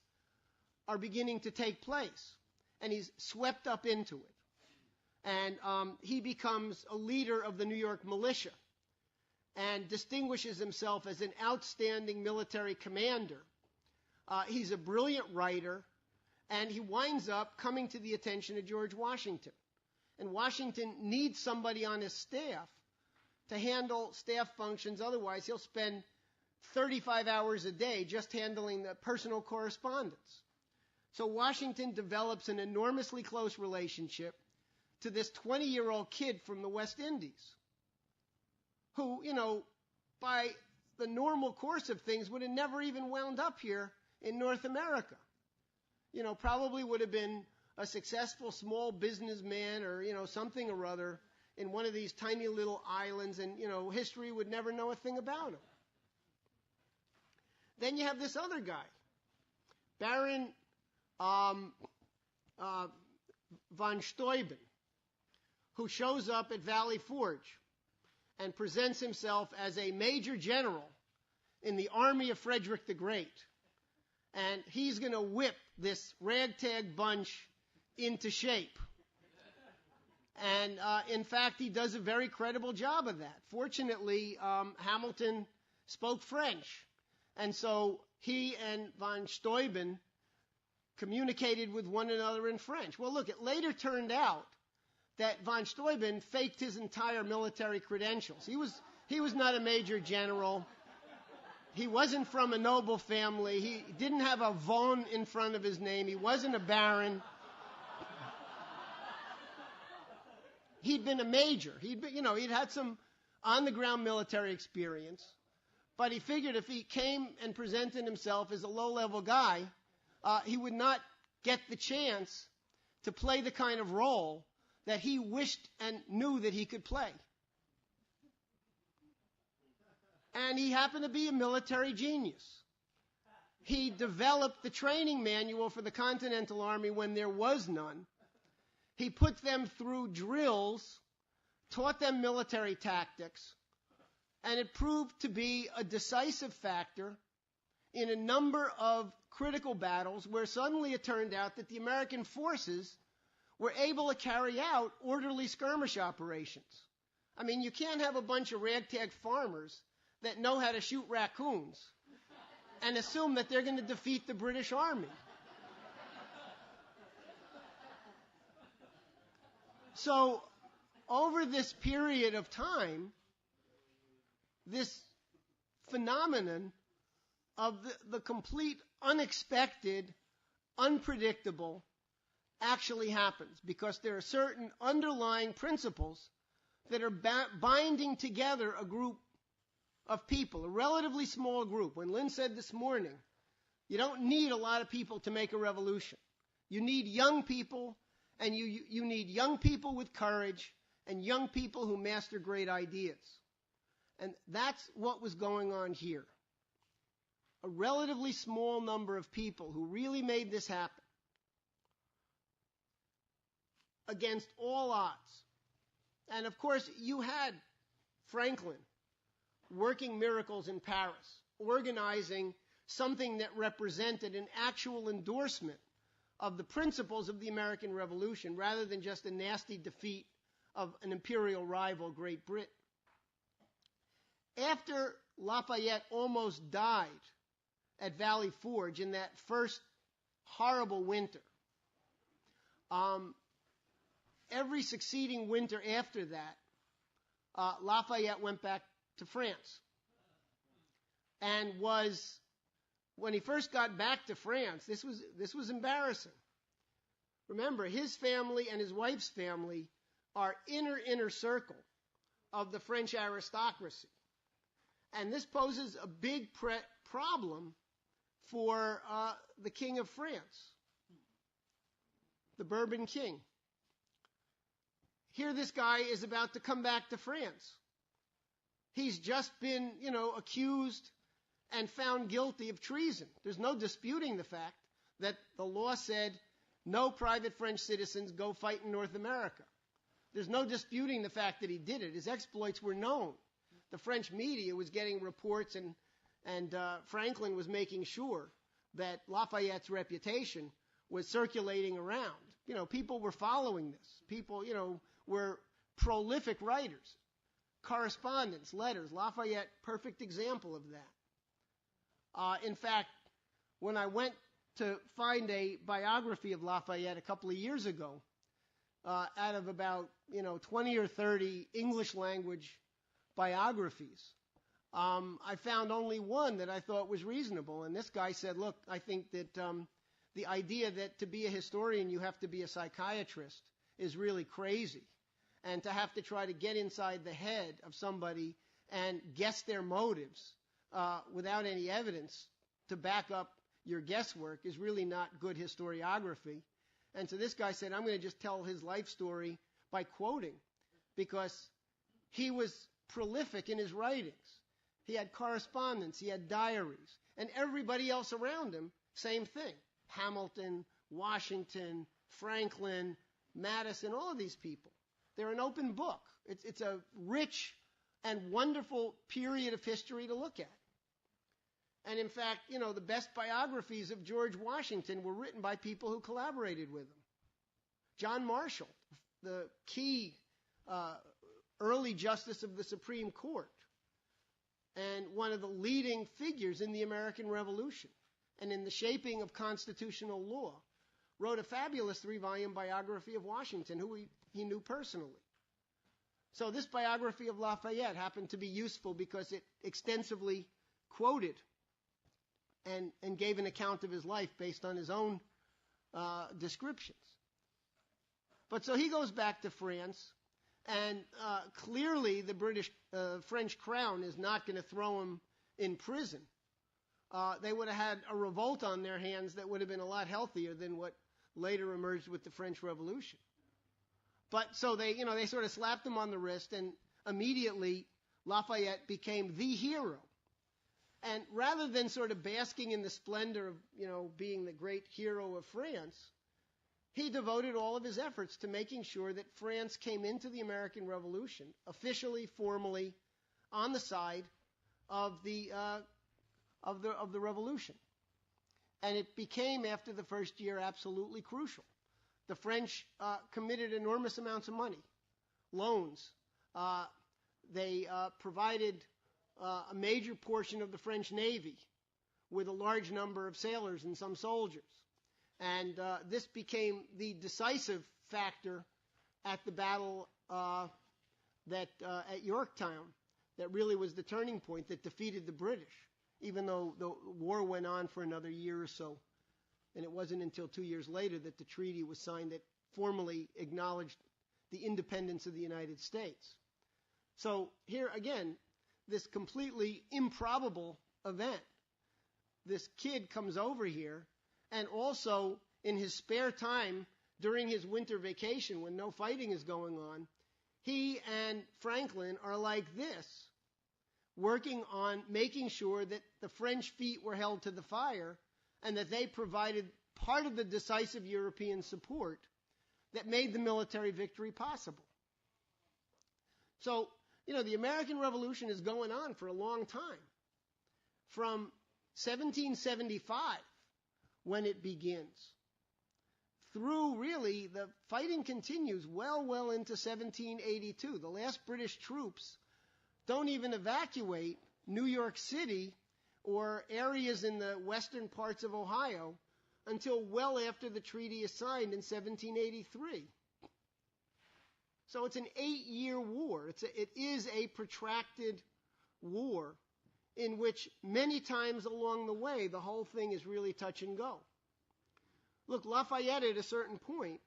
are beginning to take place. And he's swept up into it. And he becomes a leader of the New York militia and distinguishes himself as an outstanding military commander. He's a brilliant writer, and he winds up coming to the attention of George Washington. And Washington needs somebody on his staff to handle staff functions. Otherwise, he'll spend 35 hours a day just handling the personal correspondence. So Washington develops an enormously close relationship to this 20-year-old kid from the West Indies who, by the normal course of things would have never even wound up here in North America. Probably would have been a successful small businessman or, something or other in one of these tiny little islands, and, history would never know a thing about him. Then you have this other guy, Baron von Steuben, who shows up at Valley Forge and presents himself as a major general in the army of Frederick the Great. And he's going to whip this ragtag bunch into shape. And in fact, he does a very credible job of that. Fortunately, Hamilton spoke French. And so he and von Steuben communicated with one another in French. Well, look, it later turned out that von Steuben faked his entire military credentials. He was not a major general. He wasn't from a noble family. He didn't have a von in front of his name. He wasn't a baron. He'd been a major. He'd had some on-the-ground military experience. But he figured if he came and presented himself as a low-level guy, he would not get the chance to play the kind of role that he wished and knew that he could play. And he happened to be a military genius. He developed the training manual for the Continental Army when there was none. He put them through drills, taught them military tactics, and it proved to be a decisive factor in a number of critical battles where suddenly it turned out that the American forces were able to carry out orderly skirmish operations. I mean, you can't have a bunch of ragtag farmers that know how to shoot raccoons and assume that they're going to defeat the British Army. So, over this period of time, this phenomenon of the complete unexpected, unpredictable, actually happens because there are certain underlying principles that are binding together a group of people, a relatively small group. When Lynn said this morning, you don't need a lot of people to make a revolution. You need young people, and you need young people with courage and young people who master great ideas. And that's what was going on here. A relatively small number of people who really made this happen against all odds. And of course, you had Franklin working miracles in Paris, organizing something that represented an actual endorsement of the principles of the American Revolution rather than just a nasty defeat of an imperial rival, Great Britain. After Lafayette almost died at Valley Forge in that first horrible winter, every succeeding winter after that, Lafayette went back to France. And when he first got back to France, this was embarrassing. Remember, his family and his wife's family are inner circle of the French aristocracy. And this poses a big problem for the King of France. the Bourbon King. Here this guy is about to come back to France. He's just been, accused and found guilty of treason. There's no disputing the fact that the law said no private French citizens go fight in North America. There's no disputing the fact that he did it. His exploits were known. The French media was getting reports, and Franklin was making sure that Lafayette's reputation was circulating around. People were following this. People, were prolific writers. Correspondence, letters. Lafayette, perfect example of that. In fact, when I went to find a biography of Lafayette a couple of years ago, out of about 20 or 30 English language biographies, I found only one that I thought was reasonable. And this guy said, look, I think that the idea that to be a historian you have to be a psychiatrist is really crazy. And to have to try to get inside the head of somebody and guess their motives without any evidence to back up your guesswork is really not good historiography. And so this guy said, I'm going to just tell his life story by quoting, because he was prolific in his writings. He had correspondence, he had diaries, and everybody else around him, same thing. Hamilton, Washington, Franklin, Madison, all of these people. They're an open book. It's a rich and wonderful period of history to look at. And in fact, the best biographies of George Washington were written by people who collaborated with him. John Marshall, the key early justice of the Supreme Court, and one of the leading figures in the American Revolution and in the shaping of constitutional law, wrote a fabulous 3-volume biography of Washington, who he knew personally. So this biography of Lafayette happened to be useful because it extensively quoted and gave an account of his life based on his own descriptions. But so he goes back to France, and clearly the French crown is not going to throw him in prison. They would have had a revolt on their hands that would have been a lot healthier than what later emerged with the French Revolution. But so they sort of slapped him on the wrist, and immediately Lafayette became the hero. And rather than sort of basking in the splendor of, being the great hero of France, he devoted all of his efforts to making sure that France came into the American Revolution officially, formally, on the side of the revolution. And it became, after the first year, absolutely crucial. The French committed enormous amounts of money, loans. They provided a major portion of the French Navy with a large number of sailors and some soldiers. And this became the decisive factor at the battle at Yorktown that really was the turning point that defeated the British, even though the war went on for another year or so. And it wasn't until 2 years later that the treaty was signed that formally acknowledged the independence of the United States. So here again, this completely improbable event. This kid comes over here, and also in his spare time during his winter vacation when no fighting is going on, he and Franklin are like this, working on making sure that the French feet were held to the fire and that they provided part of the decisive European support that made the military victory possible. So, the American Revolution is going on for a long time. From 1775, when it begins, through really the fighting continues well into 1782. The last British troops don't even evacuate New York City or areas in the western parts of Ohio until well after the treaty is signed in 1783. So it's an 8-year war. It is a protracted war in which many times along the way the whole thing is really touch and go. Look, Lafayette at a certain point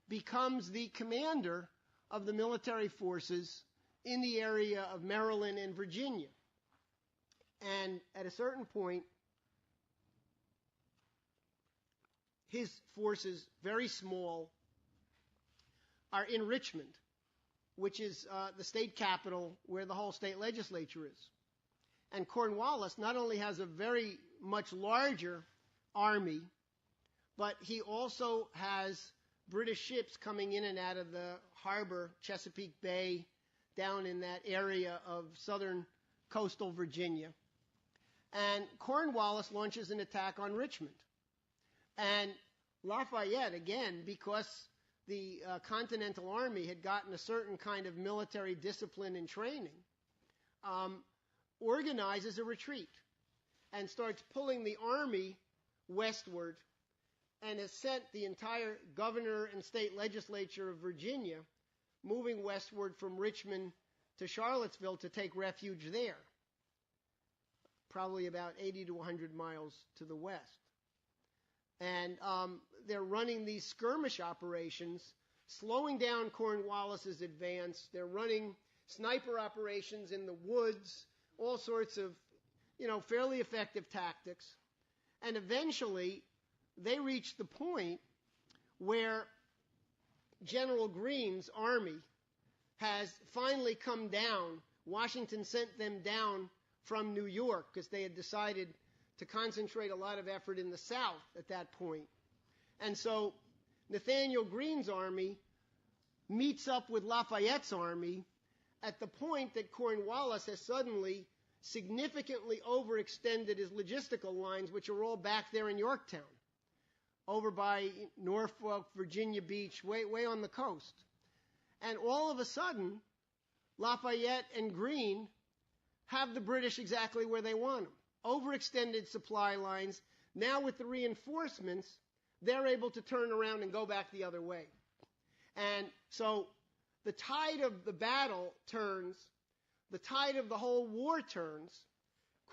becomes the commander of the military forces in the area of Maryland and Virginia. And at a certain point, his forces, very small, are in Richmond, which is the state capital where the whole state legislature is. And Cornwallis not only has a very much larger army, but he also has British ships coming in and out of the harbor, Chesapeake Bay, down in that area of southern coastal Virginia. And Cornwallis launches an attack on Richmond. And Lafayette, again, because the Continental Army had gotten a certain kind of military discipline and training, organizes a retreat and starts pulling the army westward, and has sent the entire governor and state legislature of Virginia moving westward from Richmond to Charlottesville to take refuge there, probably about 80 to 100 miles to the west. And they're running these skirmish operations, slowing down Cornwallis's advance. They're running sniper operations in the woods, all sorts of, fairly effective tactics. And eventually, they reach the point where General Greene's army has finally come down. Washington sent them down from New York because they had decided to concentrate a lot of effort in the South at that point. And so Nathaniel Greene's army meets up with Lafayette's army at the point that Cornwallis has suddenly significantly overextended his logistical lines, which are all back there in Yorktown, over by Norfolk, Virginia Beach, way on the coast. And all of a sudden, Lafayette and Greene have the British exactly where they want them. Overextended supply lines. Now with the reinforcements, they're able to turn around and go back the other way. And so the tide of the battle turns, the tide of the whole war turns.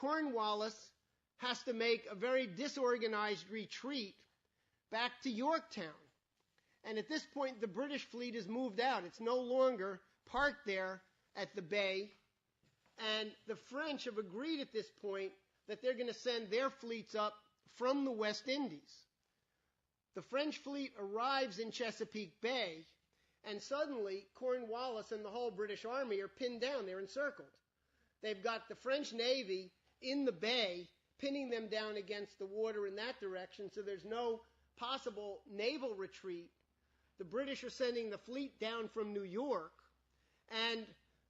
Cornwallis has to make a very disorganized retreat back to Yorktown. And at this point, the British fleet has moved out. It's no longer parked there at the bay. And the French have agreed at this point that they're going to send their fleets up from the West Indies. The French fleet arrives in Chesapeake Bay, and suddenly Cornwallis and the whole British army are pinned down. They're encircled. They've got the French Navy in the bay, pinning them down against the water in that direction, so there's no possible naval retreat. The British are sending the fleet down from New York, and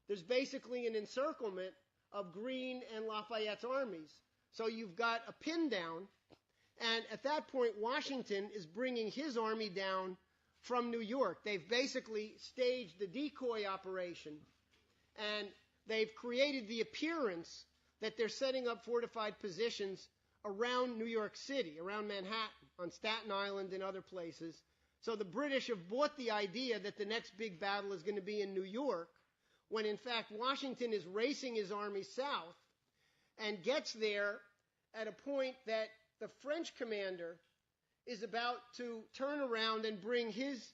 there's basically an encirclement of Greene and Lafayette's armies. So you've got a pin down, and at that point, Washington is bringing his army down from New York. They've basically staged a decoy operation, and they've created the appearance that they're setting up fortified positions around New York City, around Manhattan, on Staten Island and other places. So the British have bought the idea that the next big battle is going to be in New York, when in fact Washington is racing his army south and gets there at a point that the French commander is about to turn around and bring his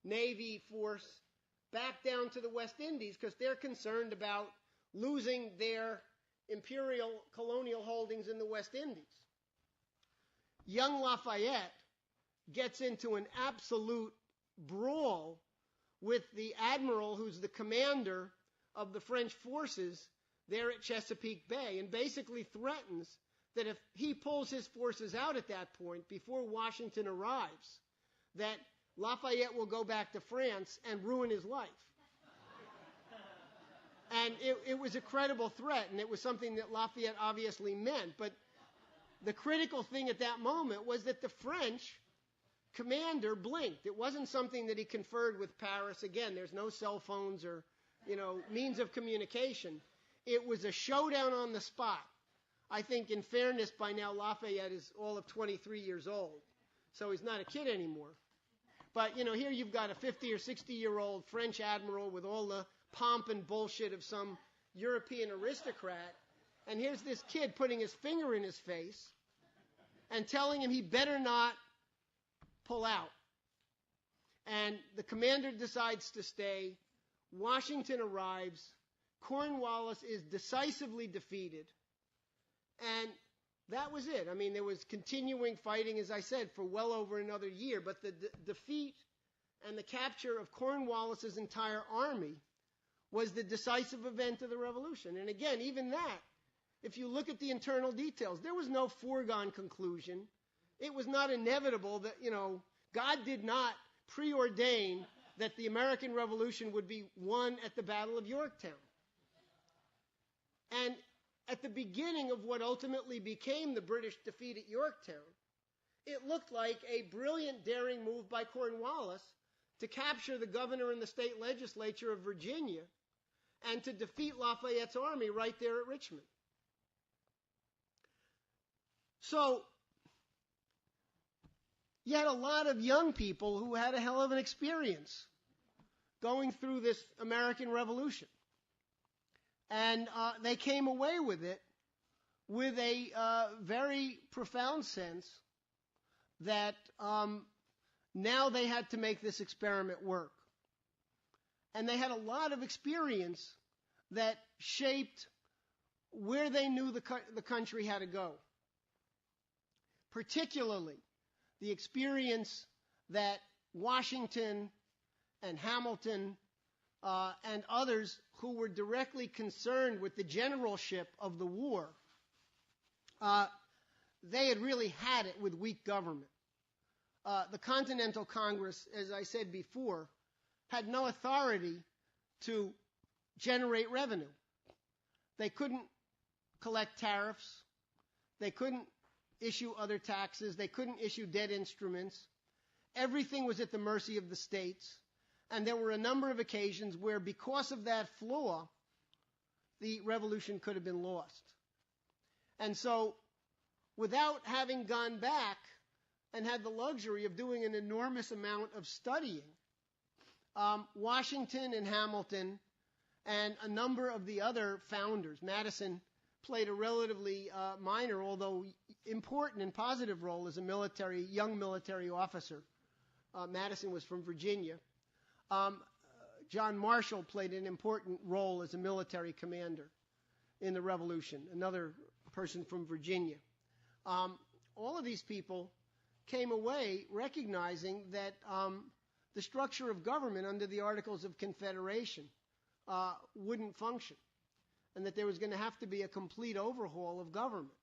Navy force back down to the West Indies because they're concerned about losing their imperial colonial holdings in the West Indies. Young Lafayette gets into an absolute brawl with the admiral who's the commander of the French forces there at Chesapeake Bay, and basically threatens that if he pulls his forces out at that point before Washington arrives, that Lafayette will go back to France and ruin his life. And it was a credible threat, and it was something that Lafayette obviously meant. But the critical thing at that moment was that the French commander blinked. It wasn't something that he conferred with Paris. Again, there's no cell phones or, means of communication. It was a showdown on the spot. I think, in fairness, by now Lafayette is all of 23 years old, so he's not a kid anymore. But, here you've got a 50 or 60-year-old French admiral with all the pomp and bullshit of some European aristocrat, and here's this kid putting his finger in his face and telling him he better not pull out. And the commander decides to stay. Washington arrives. Cornwallis is decisively defeated. And that was it. I mean, there was continuing fighting, as I said, for well over another year, but the defeat and the capture of Cornwallis's entire army was the decisive event of the Revolution. And again, even that, if you look at the internal details, there was no foregone conclusion. It was not inevitable that, God did not preordain that the American Revolution would be won at the Battle of Yorktown. And at the beginning of what ultimately became the British defeat at Yorktown, it looked like a brilliant, daring move by Cornwallis to capture the governor and the state legislature of Virginia and to defeat Lafayette's army right there at Richmond. So you had a lot of young people who had a hell of an experience going through this American Revolution. And they came away with it with a very profound sense that now they had to make this experiment work. And they had a lot of experience that shaped where they knew the country had to go. Particularly the experience that Washington and Hamilton and others who were directly concerned with the generalship of the war, they had really had it with weak government. The Continental Congress, as I said before, had no authority to generate revenue. They couldn't collect tariffs. They couldn't issue other taxes. They couldn't issue debt instruments. Everything was at the mercy of the states. And there were a number of occasions where, because of that flaw, the revolution could have been lost. And so, without having gone back and had the luxury of doing an enormous amount of studying, Washington and Hamilton and a number of the other founders, Madison played a relatively minor, although important and positive role as a young military officer. Madison was from Virginia. John Marshall played an important role as a military commander in the Revolution, another person from Virginia. All of these people came away recognizing that the structure of government under the Articles of Confederation wouldn't function, and that there was going to have to be a complete overhaul of government.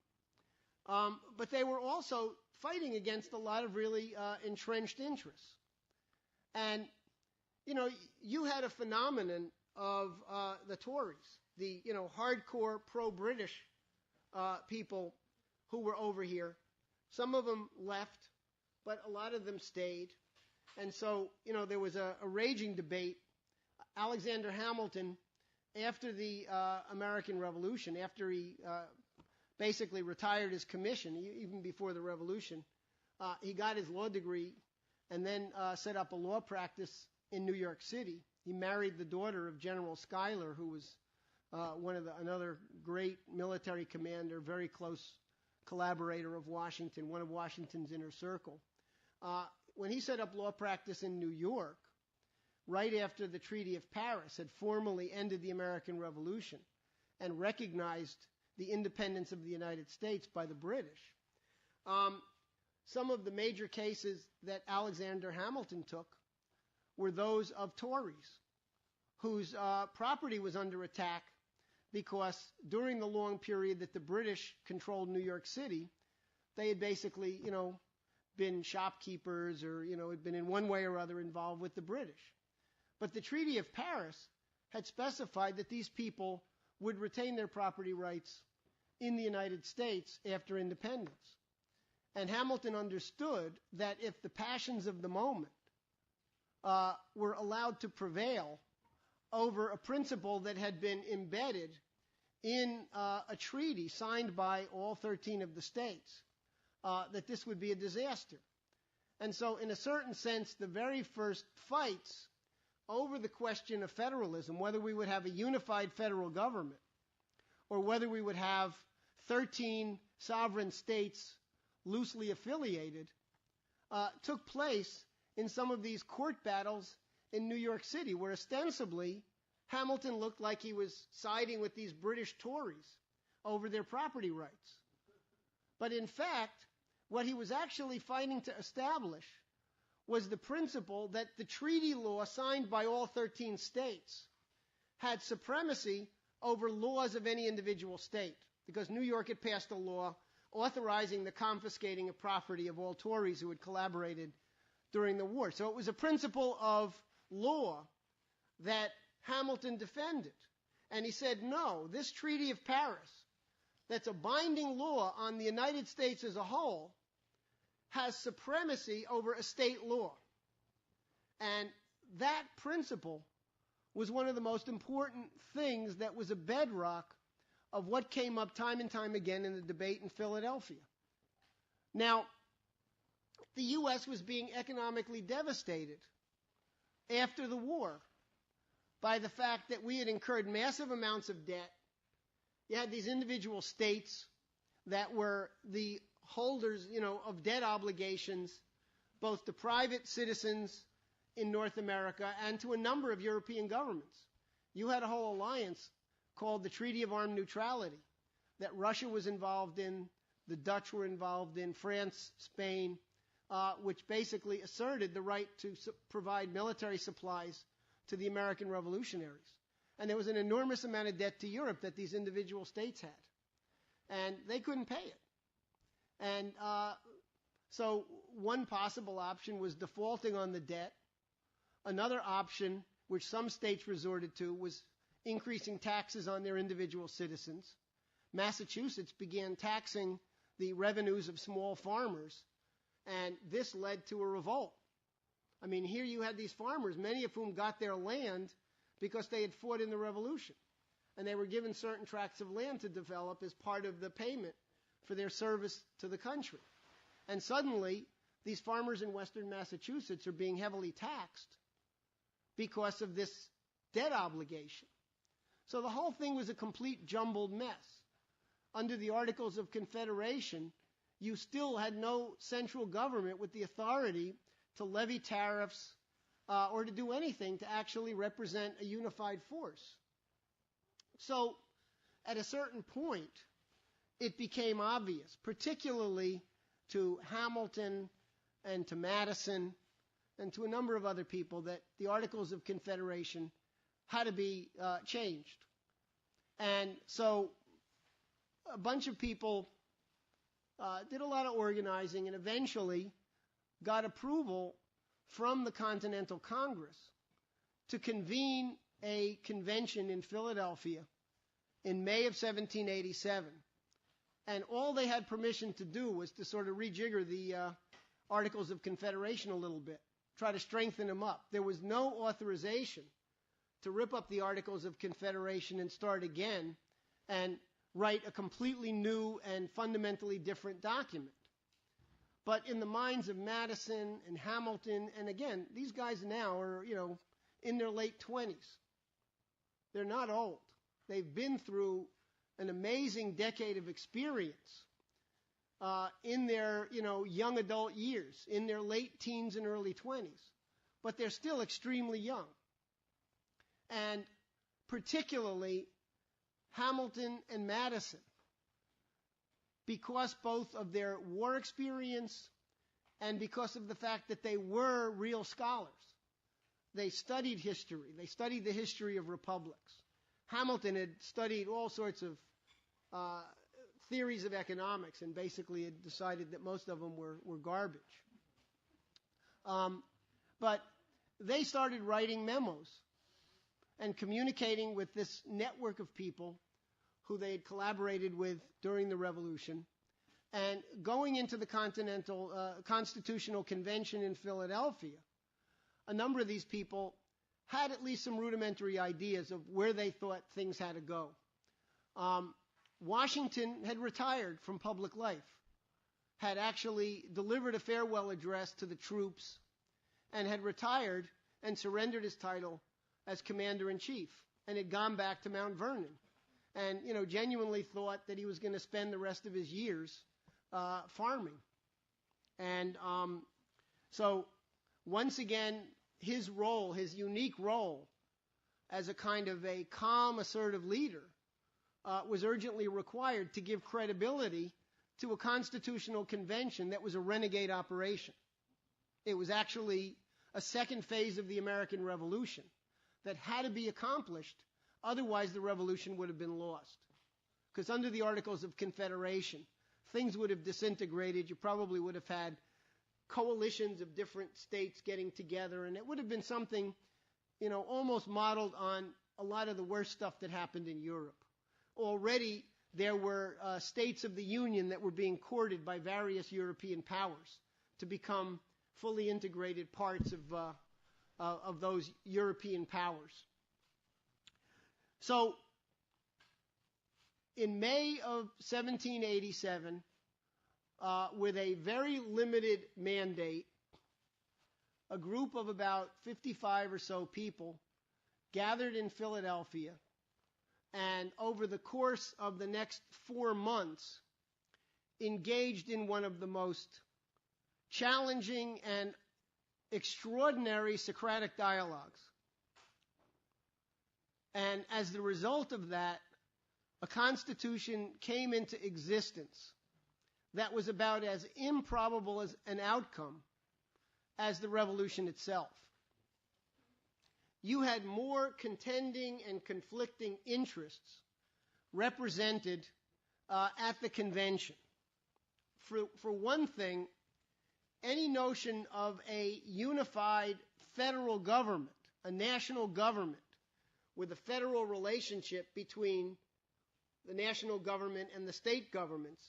But they were also fighting against a lot of really entrenched interests. And, you had a phenomenon of the Tories, the, hardcore pro-British people who were over here. Some of them left, but a lot of them stayed. And so, there was a raging debate. Alexander Hamilton, after the American Revolution, after he basically retired his commission, even before the Revolution, he got his law degree and then set up a law practice in New York City. He married the daughter of General Schuyler, who was another great military commander, very close collaborator of Washington, one of Washington's inner circle. When he set up law practice in New York, right after the Treaty of Paris had formally ended the American Revolution and recognized the independence of the United States by the British, some of the major cases that Alexander Hamilton took were those of Tories whose property was under attack because during the long period that the British controlled New York City, they had basically, been shopkeepers or, had been in one way or other involved with the British. But the Treaty of Paris had specified that these people would retain their property rights in the United States after independence. And Hamilton understood that if the passions of the moment were allowed to prevail over a principle that had been embedded in a treaty signed by all 13 of the states, that this would be a disaster. And so, in a certain sense, the very first fights over the question of federalism, whether we would have a unified federal government or whether we would have 13 sovereign states loosely affiliated, took place in some of these court battles in New York City, where ostensibly Hamilton looked like he was siding with these British Tories over their property rights. But in fact, what he was actually fighting to establish was the principle that the treaty law signed by all 13 states had supremacy over laws of any individual state, because New York had passed a law authorizing the confiscating of property of all Tories who had collaborated during the war. So it was a principle of law that Hamilton defended. And he said, no, this Treaty of Paris, that's a binding law on the United States as a whole, has supremacy over a state law. And that principle was one of the most important things that was a bedrock of what came up time and time again in the debate in Philadelphia. Now, the U.S. was being economically devastated after the war by the fact that we had incurred massive amounts of debt. You had these individual states that were the holders, of debt obligations, both to private citizens in North America and to a number of European governments. You had a whole alliance called the Treaty of Armed Neutrality that Russia was involved in, the Dutch were involved in, France, Spain, which basically asserted the right to provide military supplies to the American revolutionaries. And there was an enormous amount of debt to Europe that these individual states had. And they couldn't pay it. And so one possible option was defaulting on the debt. Another option, which some states resorted to, was increasing taxes on their individual citizens. Massachusetts began taxing the revenues of small farmers, and this led to a revolt. I mean, here you had these farmers, many of whom got their land because they had fought in the Revolution, and they were given certain tracts of land to develop as part of the payment for their service to the country. And suddenly, these farmers in western Massachusetts are being heavily taxed because of this debt obligation. So the whole thing was a complete jumbled mess. Under the Articles of Confederation, you still had no central government with the authority to levy tariffs or to do anything to actually represent a unified force. So at a certain point, it became obvious, particularly to Hamilton and to Madison and to a number of other people, that the Articles of Confederation had to be changed. And so a bunch of people did a lot of organizing and eventually got approval from the Continental Congress to convene a convention in Philadelphia in May of 1787. And all they had permission to do was to sort of rejigger the Articles of Confederation a little bit, try to strengthen them up. There was no authorization to rip up the Articles of Confederation and start again and write a completely new and fundamentally different document. But in the minds of Madison and Hamilton, and again, these guys now are, in their late 20s. They're not old. They've been through an amazing decade of experience in their, young adult years, in their late teens and early 20s. But they're still extremely young. And particularly Hamilton and Madison, because both of their war experience and because of the fact that they were real scholars. They studied history. They studied the history of republics. Hamilton had studied all sorts of theories of economics and basically had decided that most of them were garbage. But they started writing memos and communicating with this network of people who they had collaborated with during the Revolution, and going into the Constitutional Convention in Philadelphia, a number of these people had at least some rudimentary ideas of where they thought things had to go. Washington had retired from public life, had actually delivered a farewell address to the troops, and had retired and surrendered his title as commander-in-chief, and had gone back to Mount Vernon, and genuinely thought that he was going to spend the rest of his years farming. And so once again, his role, his unique role as a kind of a calm, assertive leader was urgently required to give credibility to a constitutional convention that was a renegade operation. It was actually a second phase of the American Revolution that had to be accomplished, otherwise the revolution would have been lost. Because under the Articles of Confederation, things would have disintegrated. You probably would have had coalitions of different states getting together, and it would have been something, almost modeled on a lot of the worst stuff that happened in Europe. Already there were states of the Union that were being courted by various European powers to become fully integrated parts of those European powers. So, in May of 1787, with a very limited mandate, a group of about 55 or so people gathered in Philadelphia, and over the course of the next 4 months, engaged in one of the most challenging and extraordinary Socratic dialogues. And as the result of that, a constitution came into existence that was about as improbable as an outcome as the revolution itself. You had more contending and conflicting interests represented at the convention. For one thing, any notion of a unified federal government, a national government, with a federal relationship between the national government and the state governments,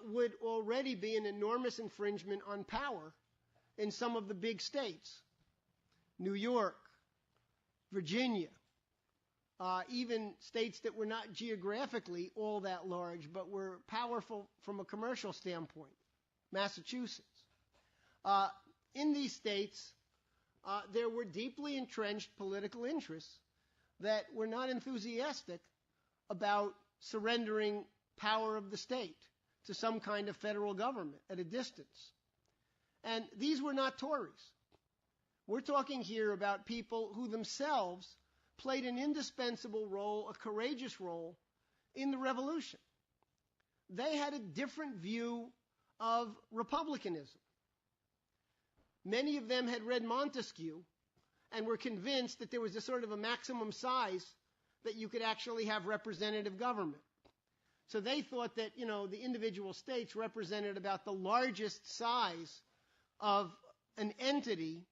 would already be an enormous infringement on power in some of the big states. New York, Virginia, even states that were not geographically all that large, but were powerful from a commercial standpoint. Massachusetts. In these states, there were deeply entrenched political interests that were not enthusiastic about surrendering power of the state to some kind of federal government at a distance. And these were not Tories. We're talking here about people who themselves played an indispensable role, a courageous role, in the revolution. They had a different view of republicanism. Many of them had read Montesquieu and were convinced that there was a sort of a maximum size that you could actually have representative government. So they thought that, the individual states represented about the largest size of an entity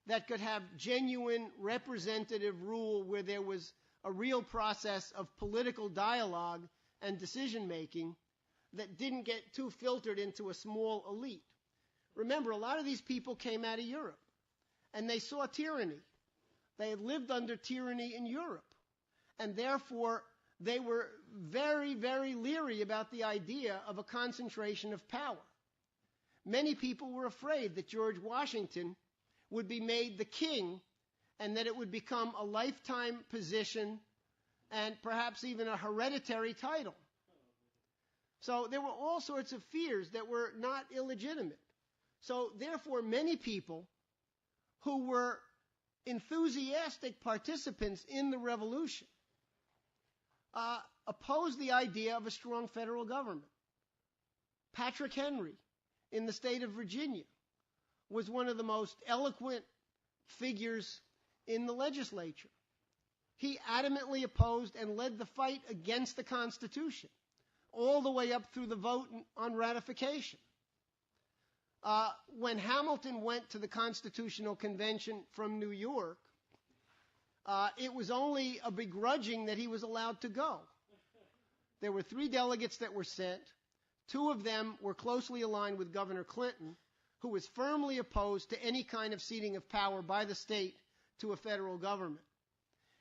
that could have genuine representative rule where there was a real process of political dialogue and decision-making that didn't get too filtered into a small elite. Remember, a lot of these people came out of Europe, and they saw tyranny. They had lived under tyranny in Europe, and therefore they were very, very leery about the idea of a concentration of power. Many people were afraid that George Washington would be made the king and that it would become a lifetime position and perhaps even a hereditary title. So there were all sorts of fears that were not illegitimate. So therefore, many people who were enthusiastic participants in the revolution opposed the idea of a strong federal government. Patrick Henry in the state of Virginia was one of the most eloquent figures in the legislature. He adamantly opposed and led the fight against the Constitution, all the way up through the vote on ratification. When Hamilton went to the Constitutional Convention from New York, it was only a begrudging that he was allowed to go. There were 3 delegates that were sent. 2 of them were closely aligned with Governor Clinton, who was firmly opposed to any kind of ceding of power by the state to a federal government.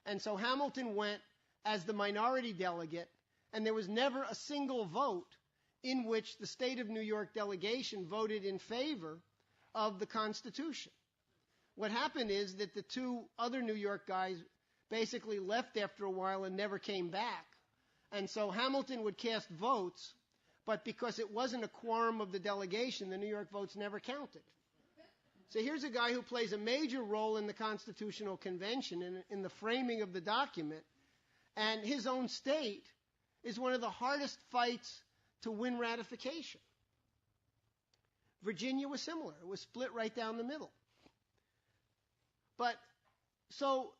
And so Hamilton went as the minority delegate, and there was never a single vote in which the state of New York delegation voted in favor of the Constitution. What happened is that the 2 other New York guys basically left after a while and never came back. And so Hamilton would cast votes, but because it wasn't a quorum of the delegation, the New York votes never counted. So here's a guy who plays a major role in the Constitutional Convention in the framing of the document, and his own state is one of the hardest fights to win ratification. Virginia was similar. It was split right down the middle. But so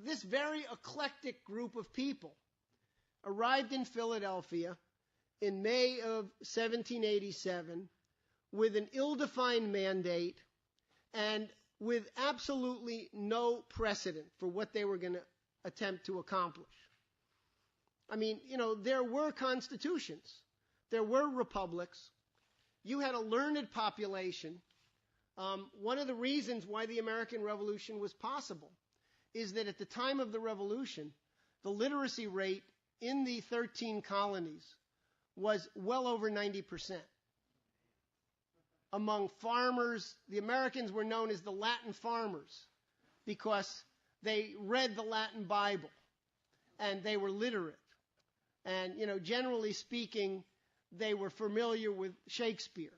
this very eclectic group of people arrived in Philadelphia in May of 1787 with an ill-defined mandate and with absolutely no precedent for what they were going to attempt to accomplish. I mean, there were constitutions. There were republics. You had a learned population. One of the reasons why the American Revolution was possible is that at the time of the Revolution, the literacy rate in the 13 colonies was well over 90%. Among farmers, the Americans were known as the Latin farmers because they read the Latin Bible and they were literate. And, generally speaking, they were familiar with Shakespeare.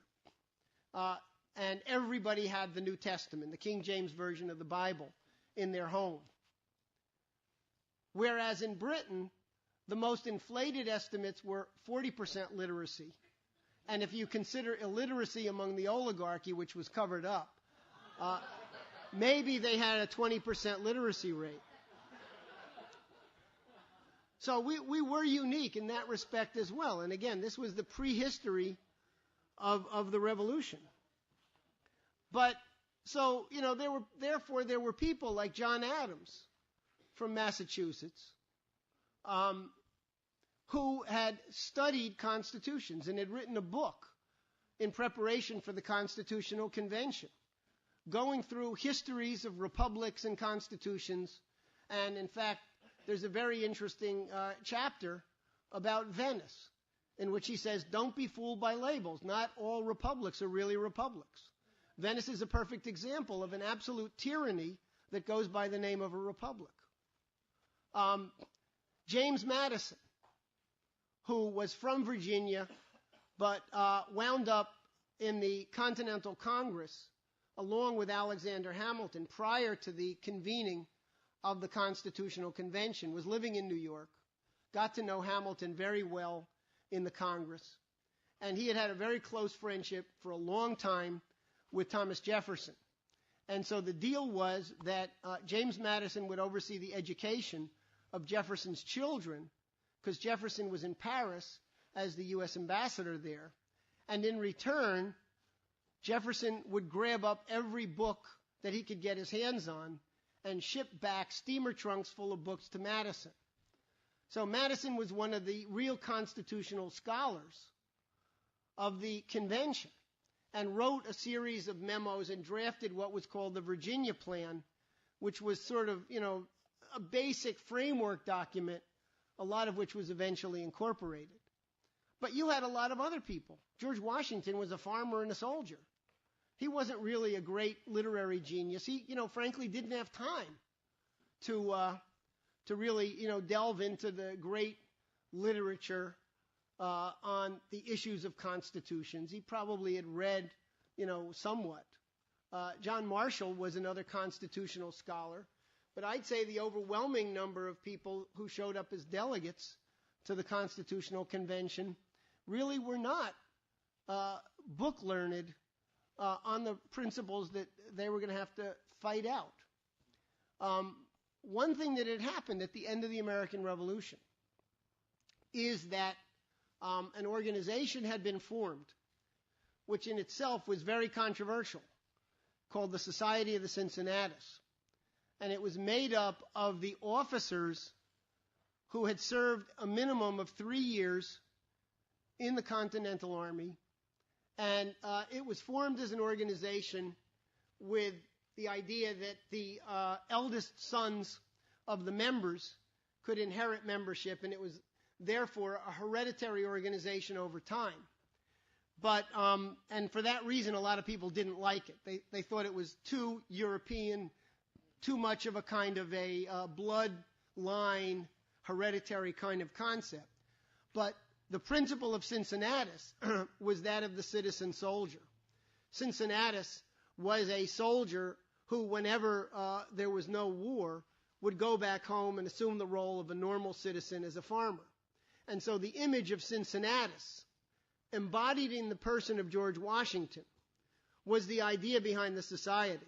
And everybody had the New Testament, the King James Version of the Bible, in their home. Whereas in Britain, the most inflated estimates were 40% literacy. And if you consider illiteracy among the oligarchy, which was covered up, maybe they had a 20% literacy rate. So we were unique in that respect as well. And again, this was the prehistory of the Revolution. But so, there were people like John Adams from Massachusetts who had studied constitutions and had written a book in preparation for the Constitutional Convention, going through histories of republics and constitutions. And in fact, there's a very interesting chapter about Venice, in which he says, don't be fooled by labels. Not all republics are really republics. Venice is a perfect example of an absolute tyranny that goes by the name of a republic. James Madison, who was from Virginia, but wound up in the Continental Congress along with Alexander Hamilton prior to the convening of the Constitutional Convention, was living in New York, got to know Hamilton very well in the Congress, and he had had a very close friendship for a long time with Thomas Jefferson. And so the deal was that James Madison would oversee the education of Jefferson's children, because Jefferson was in Paris as the U.S. ambassador there. And in return, Jefferson would grab up every book that he could get his hands on and ship back steamer trunks full of books to Madison. So Madison was one of the real constitutional scholars of the convention and wrote a series of memos and drafted what was called the Virginia Plan, which was sort of, a basic framework document, a lot of which was eventually incorporated. But you had a lot of other people. George Washington was a farmer and a soldier. He wasn't really a great literary genius. He, frankly, didn't have time to really, delve into the great literature on the issues of constitutions. He probably had read, somewhat. John Marshall was another constitutional scholar. But I'd say the overwhelming number of people who showed up as delegates to the Constitutional Convention really were not book learned on the principles that they were going to have to fight out. One thing that had happened at the end of the American Revolution is that an organization had been formed, which in itself was very controversial, called the Society of the Cincinnatus. And it was made up of the officers who had served a minimum of 3 years in the Continental Army. And it was formed as an organization with the idea that the eldest sons of the members could inherit membership, and it was therefore a hereditary organization over time. But, and for that reason, a lot of people didn't like it. They thought it was too European, too much of a kind of a bloodline, hereditary kind of concept. But the principle of Cincinnatus was that of the citizen soldier. Cincinnatus was a soldier who, whenever there was no war, would go back home and assume the role of a normal citizen as a farmer. And so the image of Cincinnatus embodied in the person of George Washington, was the idea behind the society.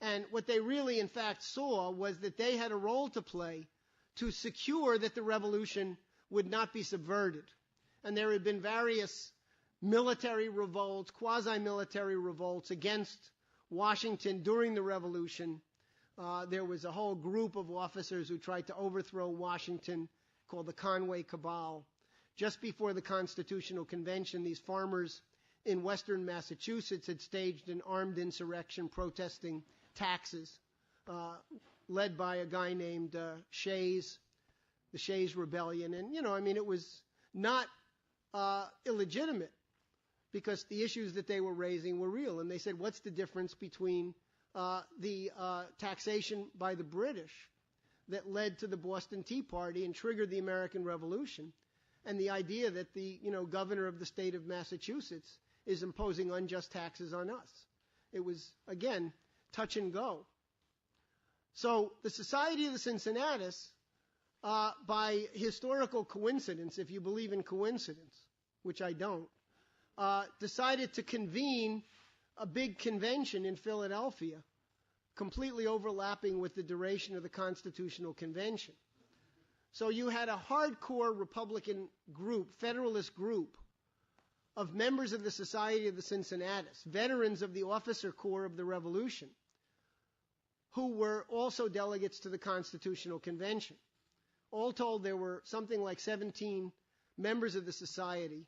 And what they really, in fact, saw was that they had a role to play to secure that the revolution would not be subverted. And there had been various military revolts, quasi-military revolts against Washington during the revolution. There was a whole group of officers who tried to overthrow Washington, called the Conway Cabal. Just before the Constitutional Convention, these farmers in western Massachusetts had staged an armed insurrection protesting taxes, led by a guy named Shays, the Shays Rebellion. And, it was not illegitimate, because the issues that they were raising were real. And they said, what's the difference between the taxation by the British that led to the Boston Tea Party and triggered the American Revolution, and the idea that the governor of the state of Massachusetts is imposing unjust taxes on us? It was, again, touch and go. So the Society of the Cincinnatus, by historical coincidence, if you believe in coincidence, which I don't, decided to convene a big convention in Philadelphia, completely overlapping with the duration of the Constitutional Convention. So you had a hardcore Republican group, Federalist group, of members of the Society of the Cincinnatus, veterans of the officer corps of the Revolution, who were also delegates to the Constitutional Convention. All told, there were something like 17 members of the Society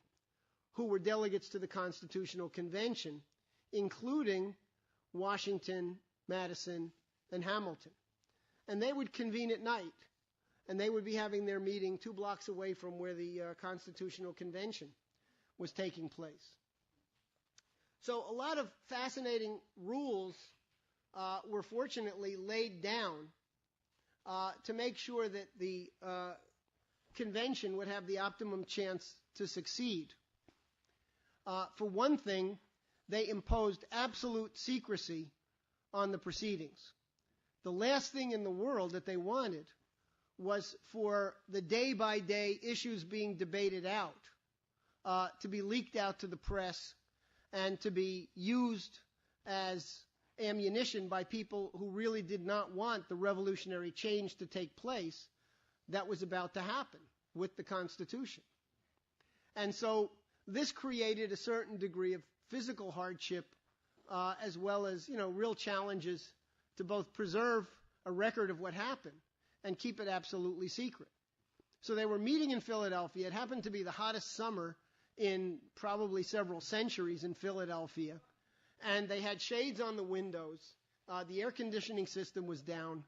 who were delegates to the Constitutional Convention, including Washington, Madison, and Hamilton. And they would convene at night, and they would be having their meeting 2 blocks away from where the Constitutional Convention was taking place. So a lot of fascinating rules were fortunately laid down to make sure that the convention would have the optimum chance to succeed. For one thing, they imposed absolute secrecy on the proceedings. The last thing in the world that they wanted was for the day-by-day issues being debated out to be leaked out to the press and to be used as ammunition by people who really did not want the revolutionary change to take place that was about to happen with the Constitution. And so this created a certain degree of physical hardship as well as, real challenges to both preserve a record of what happened and keep it absolutely secret. So they were meeting in Philadelphia. It happened to be the hottest summer in probably several centuries in Philadelphia. And they had shades on the windows. The air conditioning system was down.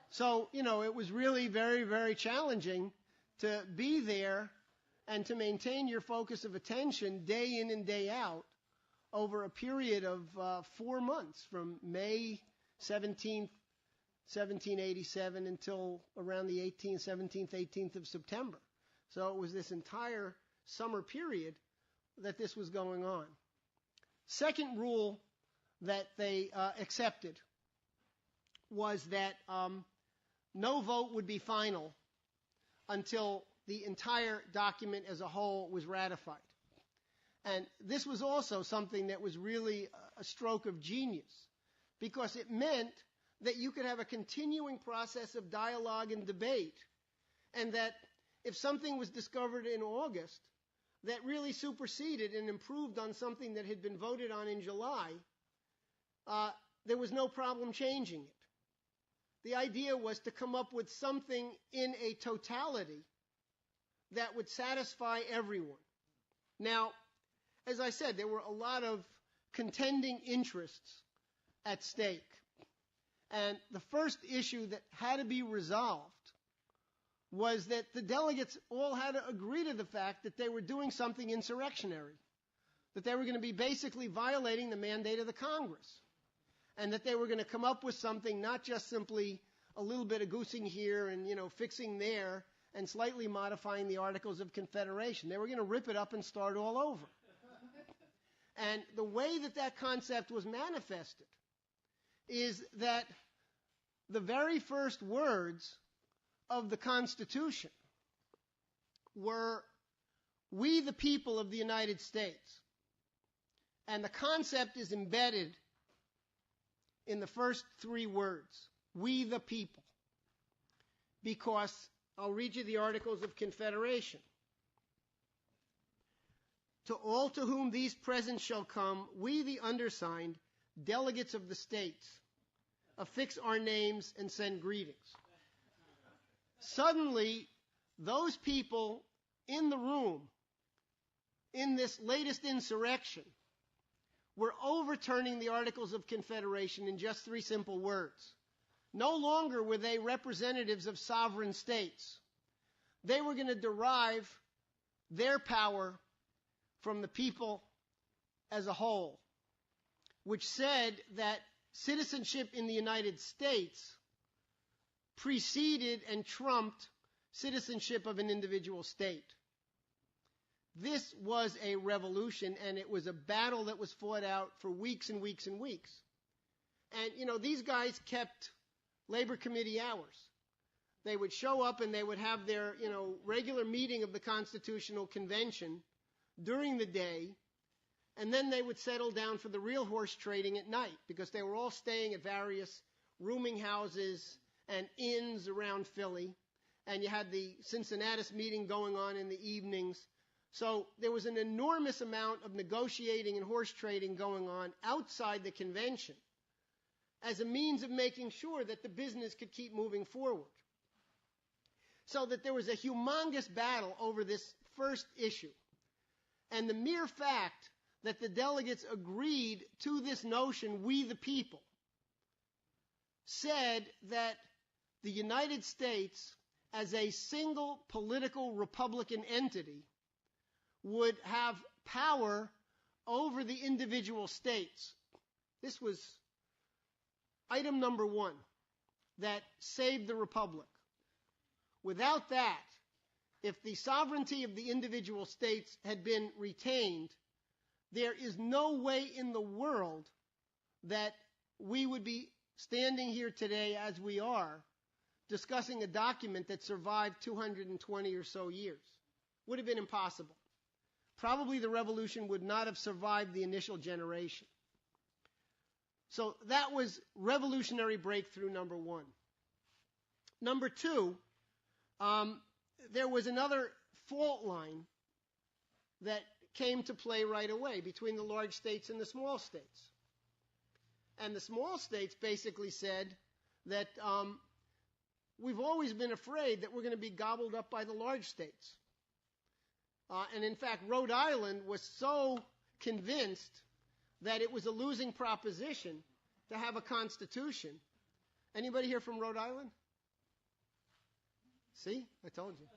So, it was really very, very challenging to be there and to maintain your focus of attention day in and day out over a period of 4 months, from May 17th, 1787 until around the 18th, 17th, 18th of September. So it was this entire summer period that this was going on. Second rule that they accepted was that no vote would be final until the entire document as a whole was ratified. And this was also something that was really a stroke of genius, because it meant that you could have a continuing process of dialogue and debate, and that if something was discovered in August that really superseded and improved on something that had been voted on in July, there was no problem changing it. The idea was to come up with something in a totality that would satisfy everyone. Now, as I said, there were a lot of contending interests at stake. And the first issue that had to be resolved was that the delegates all had to agree to the fact that they were doing something insurrectionary, that they were going to be basically violating the mandate of the Congress, and that they were going to come up with something, not just simply a little bit of goosing here and, fixing there and slightly modifying the Articles of Confederation. They were going to rip it up and start all over. And the way that that concept was manifested is that the very first words of the Constitution were "We the people of the United States." And the concept is embedded in the first three words, "We the people." Because I'll read you the Articles of Confederation. "To all to whom these presents shall come, we the undersigned, delegates of the states, affix our names and send greetings." Suddenly, those people in the room, in this latest insurrection, were overturning the Articles of Confederation in just three simple words. No longer were they representatives of sovereign states. They were going to derive their power from the people as a whole, which said that citizenship in the United States preceded and trumped citizenship of an individual state. This was a revolution, and it was a battle that was fought out for weeks and weeks and weeks. And, these guys kept Labor Committee hours. They would show up and they would have their, regular meeting of the Constitutional Convention during the day, and then they would settle down for the real horse trading at night, because they were all staying at various rooming houses and inns around Philly, and you had the Cincinnati meeting going on in the evenings. So there was an enormous amount of negotiating and horse trading going on outside the convention as a means of making sure that the business could keep moving forward. So that there was a humongous battle over this first issue. And the mere fact that the delegates agreed to this notion, "we the people," said that the United States, as a single political republican entity, would have power over the individual states. This was item number one that saved the republic. Without that, if the sovereignty of the individual states had been retained, there is no way in the world that we would be standing here today as we are, discussing a document that survived 220 or so years. Would have been impossible. Probably the revolution would not have survived the initial generation. So that was revolutionary breakthrough number one. Number two, there was another fault line that came to play right away between the large states and the small states. And the small states basically said that we've always been afraid that we're going to be gobbled up by the large states. And in fact, Rhode Island was so convinced that it was a losing proposition to have a constitution. Anybody here from Rhode Island? See? I told you.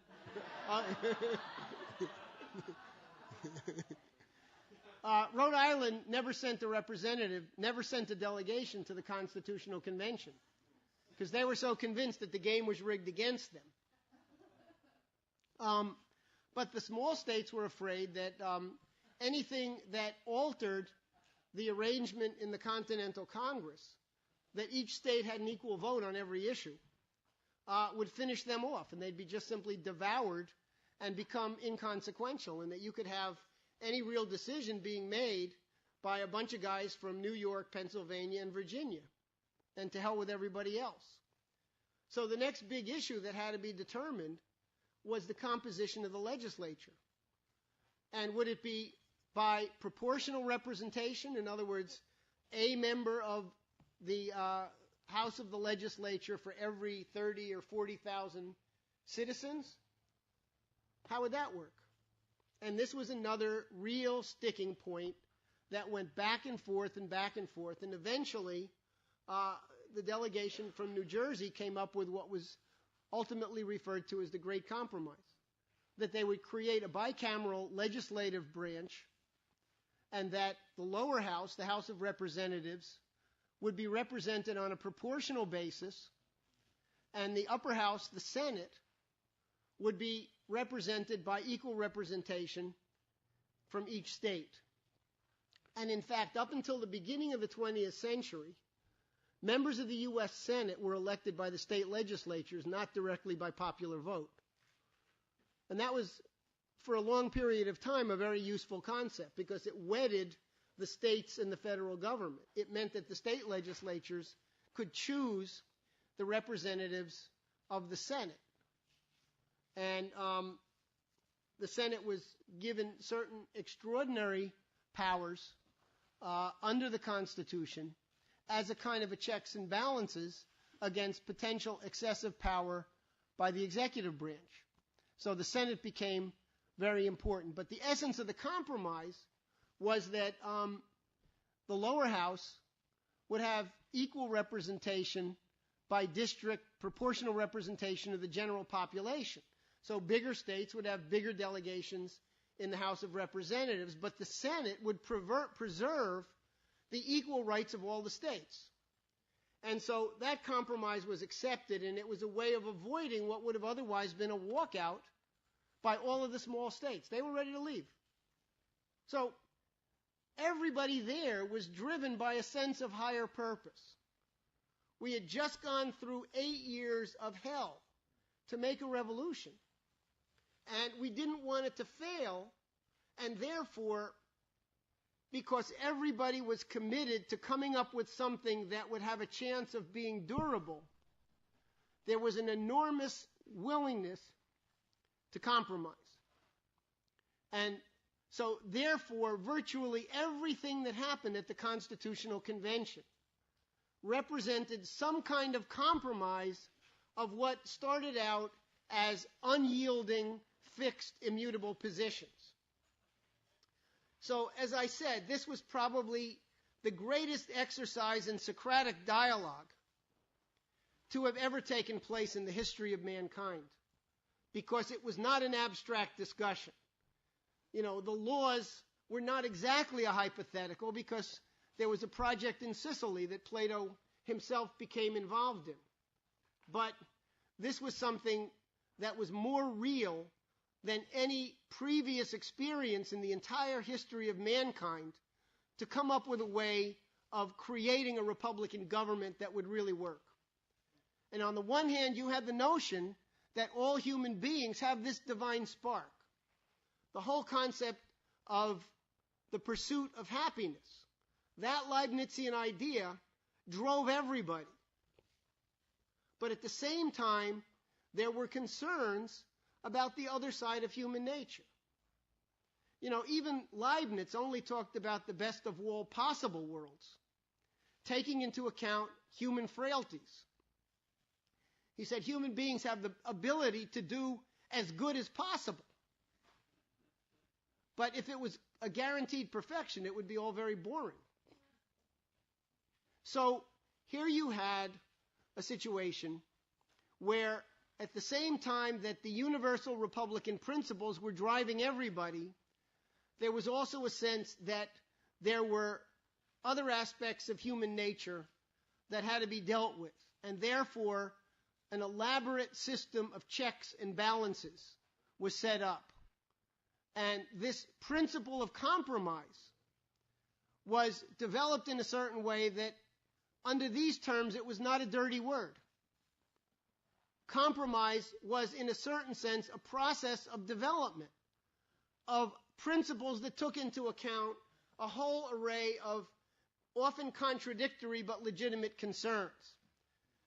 Rhode Island never sent a representative, never sent a delegation to the Constitutional Convention, because they were so convinced that the game was rigged against them. But the small states were afraid that anything that altered the arrangement in the Continental Congress, that each state had an equal vote on every issue, would finish them off, and they'd be just simply devoured and become inconsequential, and that you could have any real decision being made by a bunch of guys from New York, Pennsylvania, and Virginia, and to hell with everybody else. So the next big issue that had to be determined was the composition of the legislature. And would it be by proportional representation? In other words, a member of the House of the Legislature for every 30 or 40,000 citizens? How would that work? And this was another real sticking point that went back and forth and back and forth. And eventually, the delegation from New Jersey came up with what was ultimately referred to as the Great Compromise, that they would create a bicameral legislative branch, and that the lower house, the House of Representatives, would be represented on a proportional basis, and the upper house, the Senate, would be represented by equal representation from each state. And in fact, up until the beginning of the 20th century, members of the U.S. Senate were elected by the state legislatures, not directly by popular vote. And that was for a long period of time, a very useful concept because it wedded the states and the federal government. It meant that the state legislatures could choose the representatives of the Senate. And the Senate was given certain extraordinary powers under the Constitution as a kind of a checks and balances against potential excessive power by the executive branch. So the Senate became very important. But the essence of the compromise was that the lower house would have equal representation by district, proportional representation of the general population. So bigger states would have bigger delegations in the House of Representatives, but the Senate would preserve the equal rights of all the states. And so that compromise was accepted, and it was a way of avoiding what would have otherwise been a walkout by all of the small states. They were ready to leave. So everybody there was driven by a sense of higher purpose. We had just gone through 8 years of hell to make a revolution, and we didn't want it to fail, and therefore, because everybody was committed to coming up with something that would have a chance of being durable, there was an enormous willingness to compromise. And so, therefore, virtually everything that happened at the Constitutional Convention represented some kind of compromise of what started out as unyielding, fixed, immutable positions. So, as I said, this was probably the greatest exercise in Socratic dialogue to have ever taken place in the history of mankind, because it was not an abstract discussion. You know, the laws were not exactly a hypothetical because there was a project in Sicily that Plato himself became involved in. But this was something that was more real than any previous experience in the entire history of mankind to come up with a way of creating a republican government that would really work. And on the one hand, you had the notion that all human beings have this divine spark. The whole concept of the pursuit of happiness. That Leibnizian idea drove everybody. But at the same time, there were concerns about the other side of human nature. You know, even Leibniz only talked about the best of all possible worlds, taking into account human frailties. He said human beings have the ability to do as good as possible. But if it was a guaranteed perfection, it would be all very boring. So here you had a situation where at the same time that the universal Republican principles were driving everybody, there was also a sense that there were other aspects of human nature that had to be dealt with, and therefore an elaborate system of checks and balances was set up. And this principle of compromise was developed in a certain way that, under these terms, it was not a dirty word. Compromise was, in a certain sense, a process of development of principles that took into account a whole array of often contradictory but legitimate concerns.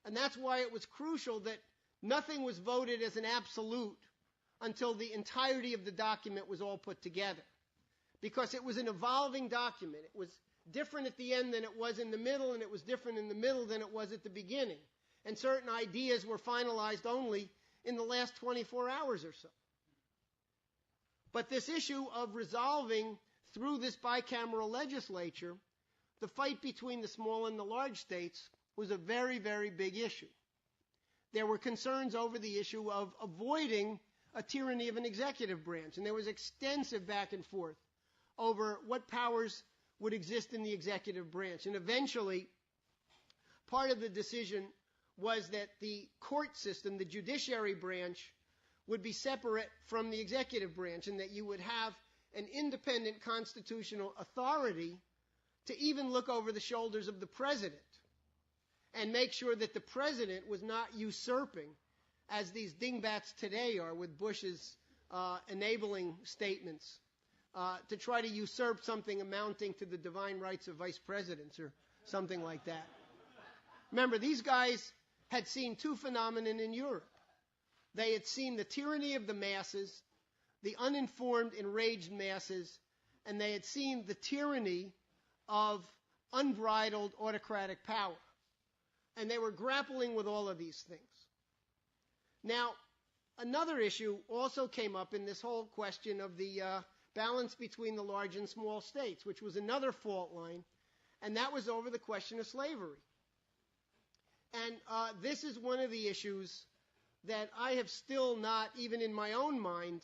And that's why it was crucial that nothing was voted as an absolute until the entirety of the document was all put together. Because it was an evolving document. It was different at the end than it was in the middle, and it was different in the middle than it was at the beginning. And certain ideas were finalized only in the last 24 hours or so. But this issue of resolving through this bicameral legislature the fight between the small and the large states was a very, very big issue. There were concerns over the issue of avoiding a tyranny of an executive branch, and there was extensive back and forth over what powers would exist in the executive branch. And eventually, part of the decision was that the court system, the judiciary branch, would be separate from the executive branch, and that you would have an independent constitutional authority to even look over the shoulders of the president and make sure that the president was not usurping, as these dingbats today are with Bush's enabling statements to try to usurp something amounting to the divine rights of vice presidents or something like that. Remember, these guys had seen two phenomena in Europe. They had seen the tyranny of the masses, the uninformed, enraged masses, and they had seen the tyranny of unbridled autocratic power. And they were grappling with all of these things. Now, another issue also came up in this whole question of the balance between the large and small states, which was another fault line, and that was over the question of slavery. And this is one of the issues that I have still not, even in my own mind,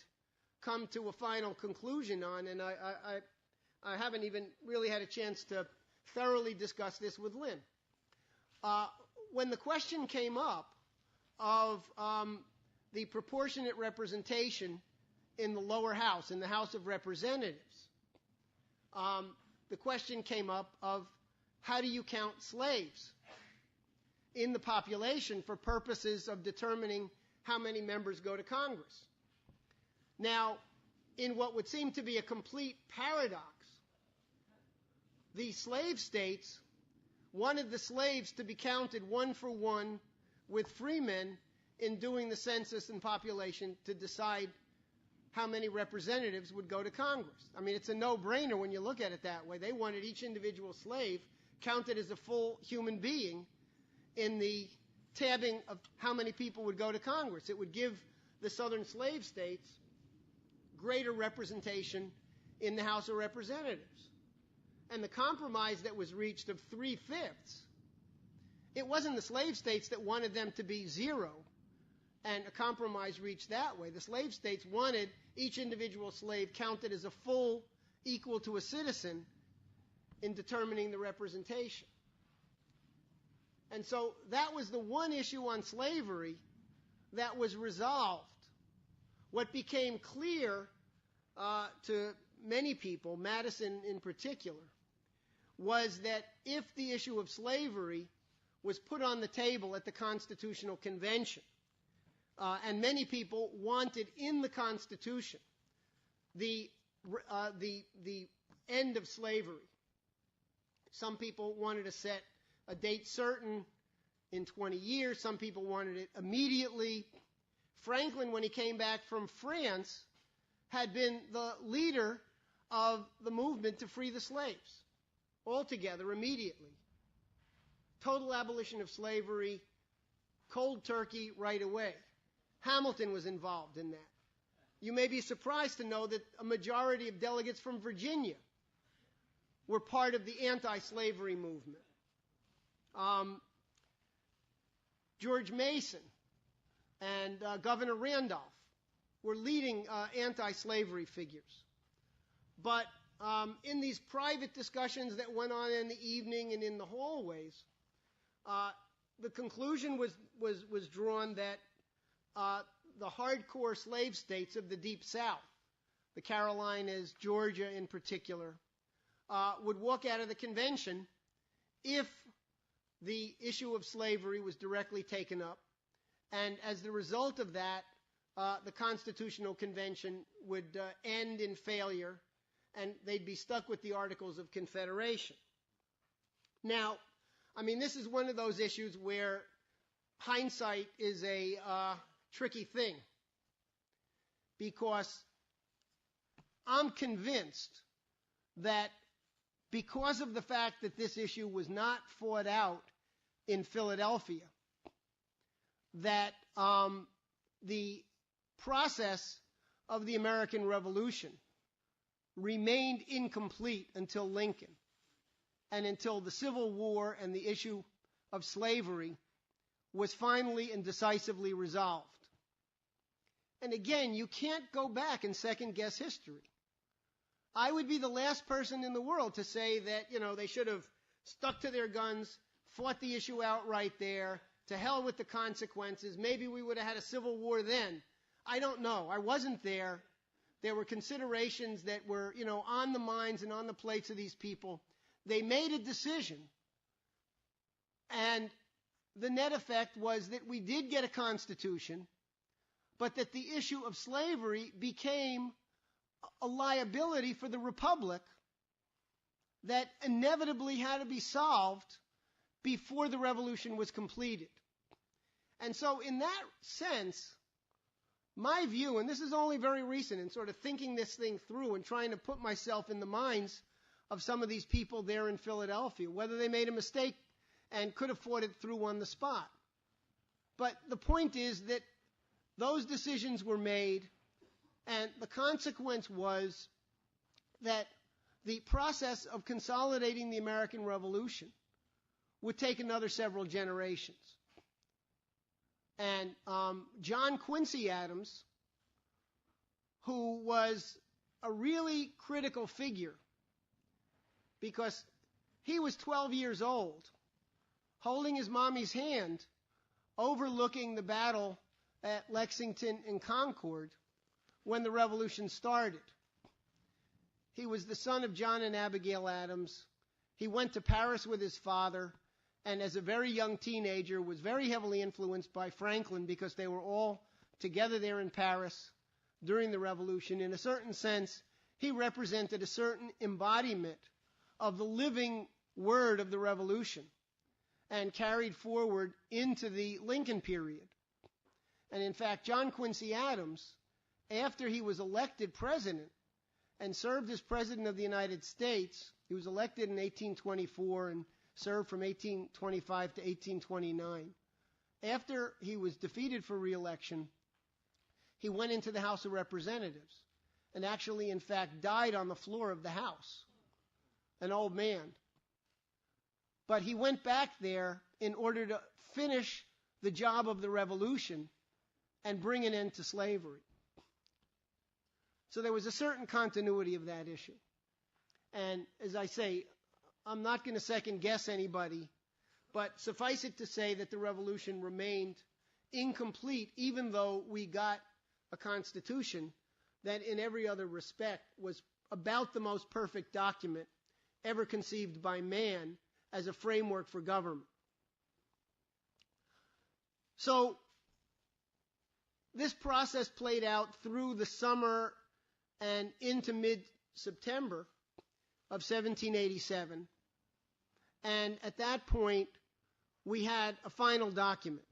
come to a final conclusion on, and I haven't even really had a chance to thoroughly discuss this with Lynn. When the question came up of the proportionate representation in the lower house, in the House of Representatives, the question came up of how do you count slaves in the population for purposes of determining how many members go to Congress. Now, in what would seem to be a complete paradox, the slave states wanted the slaves to be counted one for one with free men in doing the census and population to decide how many representatives would go to Congress. I mean, it's a no-brainer when you look at it that way. They wanted each individual slave counted as a full human being in the tabbing of how many people would go to Congress. It would give the southern slave states greater representation in the House of Representatives. And the compromise that was reached of 3/5, it wasn't the slave states that wanted them to be zero, and a compromise reached that way. The slave states wanted each individual slave counted as a full, equal to a citizen in determining the representation. And so that was the one issue on slavery that was resolved. What became clear to many people, Madison in particular, was that if the issue of slavery was put on the table at the Constitutional Convention, and many people wanted in the Constitution the end of slavery. Some people wanted to set a date certain in 20 years. Some people wanted it immediately. Franklin, when he came back from France, had been the leader of the movement to free the slaves altogether, immediately. Total abolition of slavery, cold turkey right away. Hamilton was involved in that. You may be surprised to know that a majority of delegates from Virginia were part of the anti-slavery movement. George Mason and Governor Randolph were leading anti-slavery figures. But in these private discussions that went on in the evening and in the hallways, the conclusion was drawn that the hardcore slave states of the Deep South, the Carolinas, Georgia in particular, would walk out of the convention if the issue of slavery was directly taken up. And as the result of that, the Constitutional Convention would end in failure, and they'd be stuck with the Articles of Confederation. Now, I mean, this is one of those issues where hindsight is a tricky thing, because I'm convinced that because of the fact that this issue was not fought out in Philadelphia, that the process of the American Revolution remained incomplete until Lincoln and until the Civil War and the issue of slavery was finally and decisively resolved. And again, you can't go back and second-guess history. I would be the last person in the world to say that, they should have stuck to their guns, fought the issue out right there, to hell with the consequences. Maybe we would have had a civil war then. I don't know. I wasn't there. There were considerations that were, on the minds and on the plates of these people. They made a decision. And the net effect was that we did get a constitution, but that the issue of slavery became a liability for the Republic that inevitably had to be solved before the Revolution was completed. And so in that sense, my view, and this is only very recent in sort of thinking this thing through and trying to put myself in the minds of some of these people there in Philadelphia, whether they made a mistake and could have fought it through on the spot. But the point is that those decisions were made, and the consequence was that the process of consolidating the American Revolution would take another several generations. And John Quincy Adams, who was a really critical figure because he was 12 years old, holding his mommy's hand, overlooking the battle at Lexington and Concord when the Revolution started. He was the son of John and Abigail Adams. He went to Paris with his father, and as a very young teenager was very heavily influenced by Franklin because they were all together there in Paris during the Revolution. In a certain sense, he represented a certain embodiment of the living word of the Revolution and carried forward into the Lincoln period. And in fact, John Quincy Adams, after he was elected president and served as president of the United States, he was elected in 1824 and served from 1825 to 1829. After he was defeated for re-election, he went into the House of Representatives and actually, in fact, died on the floor of the House, an old man. But he went back there in order to finish the job of the Revolution and bring an end to slavery. So there was a certain continuity of that issue. And as I say, I'm not going to second guess anybody, but suffice it to say that the Revolution remained incomplete, even though we got a constitution that in every other respect was about the most perfect document ever conceived by man as a framework for government. So this process played out through the summer and into mid-September of 1787. And at that point, we had a final document.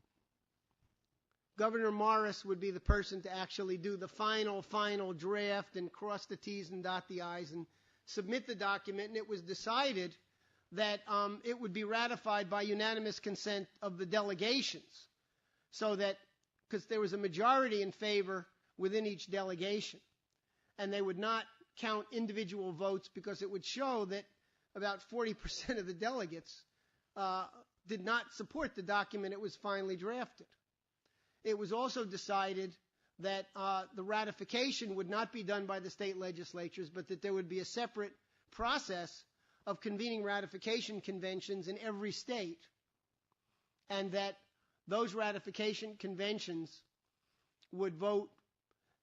Governor Morris would be the person to actually do the final draft and cross the T's and dot the I's and submit the document. And it was decided that it would be ratified by unanimous consent of the delegations, so that, because there was a majority in favor within each delegation, and they would not count individual votes because it would show that about 40% of the delegates did not support the document it was finally drafted. It was also decided that the ratification would not be done by the state legislatures, but that there would be a separate process of convening ratification conventions in every state, and that those ratification conventions would vote,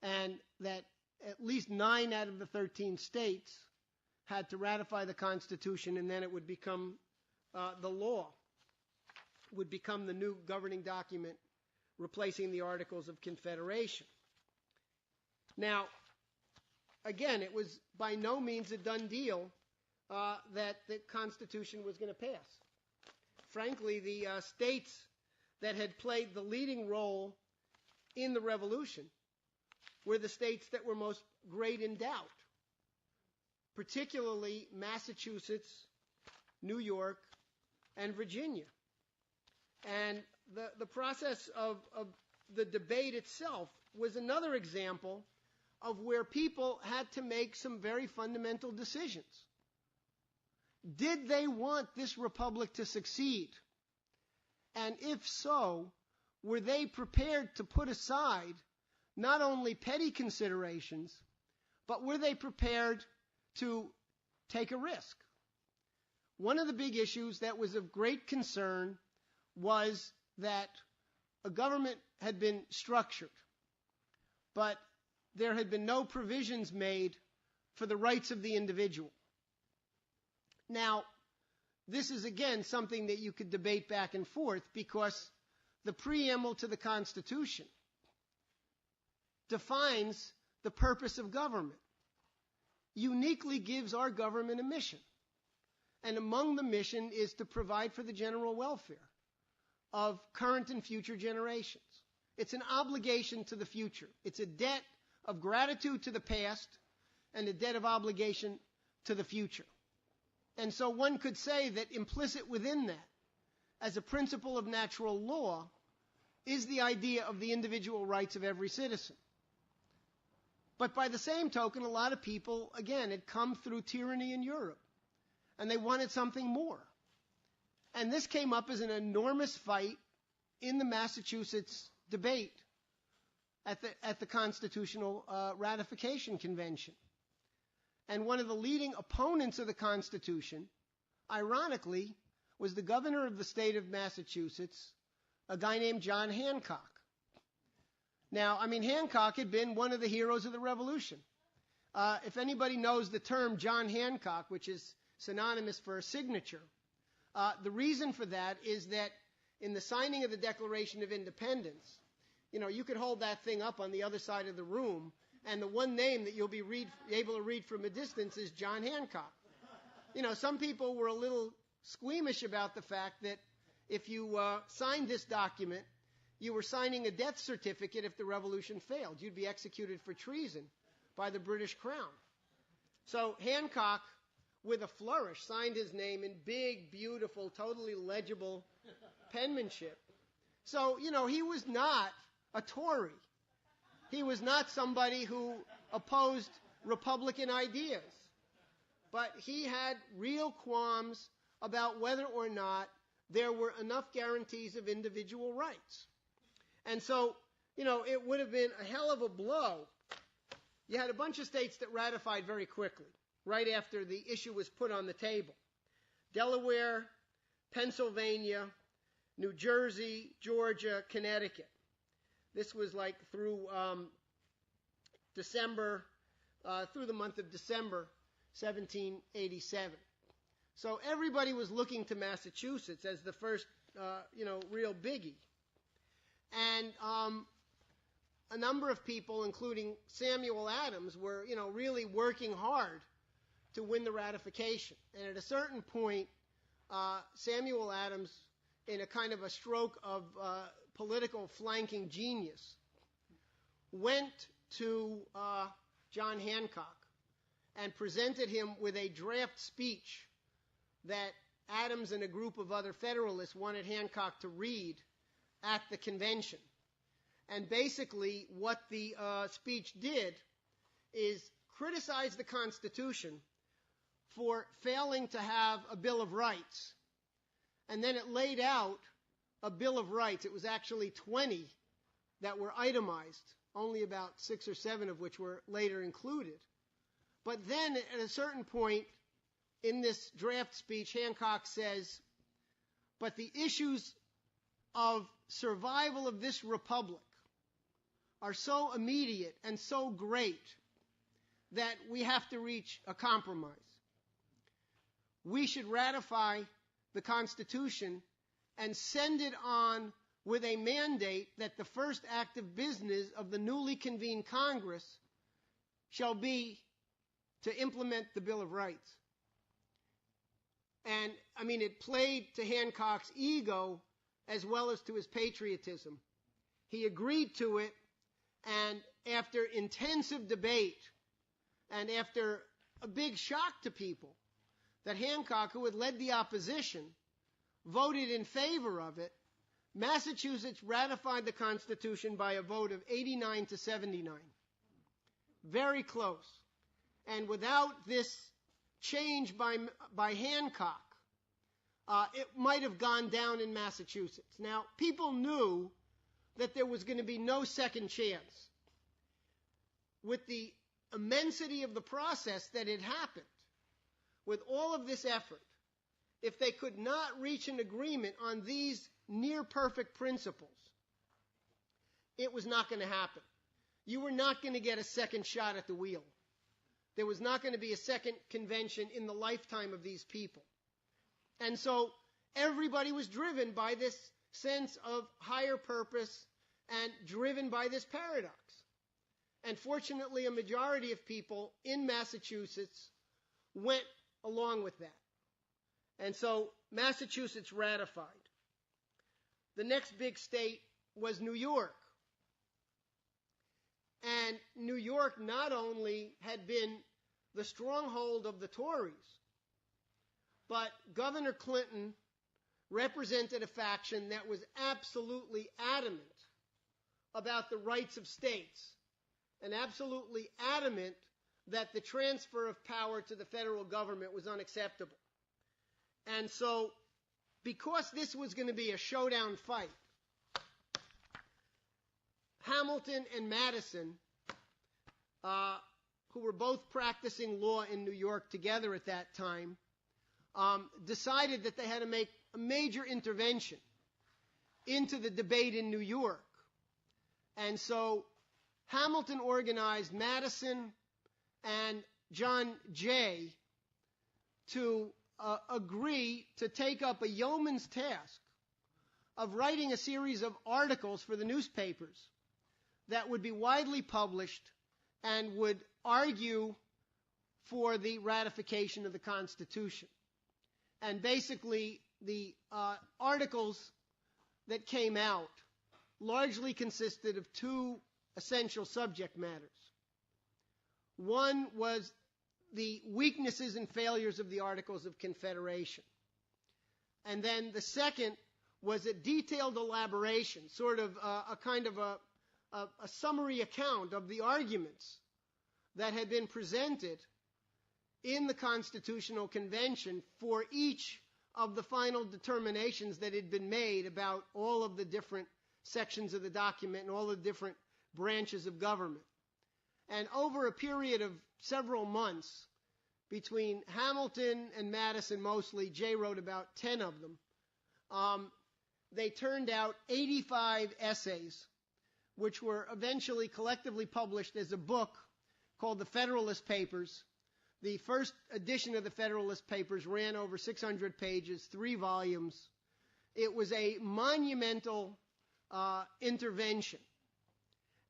and that at least 9 out of the 13 states had to ratify the Constitution, and then it would become the law, would become the new governing document, replacing the Articles of Confederation. Now, again, it was by no means a done deal that the Constitution was going to pass. Frankly, the states that had played the leading role in the Revolution were the states that were most great in doubt, particularly Massachusetts, New York, and Virginia. And the process of the debate itself was another example of where people had to make some very fundamental decisions. Did they want this republic to succeed? And if so, were they prepared to put aside not only petty considerations, but were they prepared to take a risk? One of the big issues that was of great concern was that a government had been structured, but there had been no provisions made for the rights of the individual. Now, this is again something that you could debate back and forth, because the preamble to the Constitution defines the purpose of government, uniquely gives our government a mission. And among the mission is to provide for the general welfare of current and future generations. It's an obligation to the future. It's a debt of gratitude to the past and a debt of obligation to the future. And so one could say that implicit within that, as a principle of natural law, is the idea of the individual rights of every citizen. But by the same token, a lot of people, again, had come through tyranny in Europe, and they wanted something more. And this came up as an enormous fight in the Massachusetts debate at the Constitutional Ratification Convention. And one of the leading opponents of the Constitution, ironically, was the governor of the state of Massachusetts, a guy named John Hancock. Now, Hancock had been one of the heroes of the Revolution. If anybody knows the term John Hancock, which is synonymous for a signature, the reason for that is that in the signing of the Declaration of Independence, you could hold that thing up on the other side of the room, and the one name that you'll be able to read from a distance is John Hancock. Some people were a little squeamish about the fact that if you signed this document, you were signing a death certificate if the revolution failed. You'd be executed for treason by the British Crown. So Hancock, with a flourish, signed his name in big, beautiful, totally legible penmanship. So, he was not a Tory. He was not somebody who opposed Republican ideas. But he had real qualms about whether or not there were enough guarantees of individual rights. And so, it would have been a hell of a blow. You had a bunch of states that ratified very quickly, right after the issue was put on the table. Delaware, Pennsylvania, New Jersey, Georgia, Connecticut. This was like through December, through the month of December 1787. So everybody was looking to Massachusetts as the first, real biggie. And a number of people, including Samuel Adams, were, really working hard to win the ratification. And at a certain point, Samuel Adams, in a kind of a stroke of political flanking genius, went to John Hancock and presented him with a draft speech that Adams and a group of other Federalists wanted Hancock to read at the convention. And basically what the speech did is criticize the Constitution for failing to have a Bill of Rights. And then it laid out a Bill of Rights. It was actually 20 that were itemized, only about 6 or 7 of which were later included. But then at a certain point in this draft speech, Hancock says, but the issues of survival of this republic are so immediate and so great that we have to reach a compromise. We should ratify the Constitution and send it on with a mandate that the first act of business of the newly convened Congress shall be to implement the Bill of Rights. And, it played to Hancock's ego as well as to his patriotism. He agreed to it, and after intensive debate, and after a big shock to people, that Hancock, who had led the opposition, voted in favor of it, Massachusetts ratified the Constitution by a vote of 89 to 79. Very close. And without this change by Hancock, it might have gone down in Massachusetts. Now, people knew that there was going to be no second chance. With the immensity of the process that had happened, with all of this effort, if they could not reach an agreement on these near-perfect principles, it was not going to happen. You were not going to get a second shot at the wheel. There was not going to be a second convention in the lifetime of these people. And so everybody was driven by this sense of higher purpose and driven by this paradox. And fortunately, a majority of people in Massachusetts went along with that. And so Massachusetts ratified. The next big state was New York. And New York not only had been the stronghold of the Tories, but Governor Clinton represented a faction that was absolutely adamant about the rights of states and absolutely adamant that the transfer of power to the federal government was unacceptable. And so, because this was going to be a showdown fight, Hamilton and Madison, who were both practicing law in New York together at that time, decided that they had to make a major intervention into the debate in New York. And so Hamilton organized Madison and John Jay to agree to take up a yeoman's task of writing a series of articles for the newspapers that would be widely published and would argue for the ratification of the Constitution. And basically, the articles that came out largely consisted of two essential subject matters. One was the weaknesses and failures of the Articles of Confederation. And then the second was a detailed elaboration, sort of a kind of a summary account of the arguments that had been presented in the Constitutional Convention for each of the final determinations that had been made about all of the different sections of the document and all the different branches of government. And over a period of several months, between Hamilton and Madison mostly, Jay wrote about 10 of them, they turned out 85 essays, which were eventually collectively published as a book called the Federalist Papers. The first edition of the Federalist Papers ran over 600 pages, 3 volumes. It was a monumental intervention.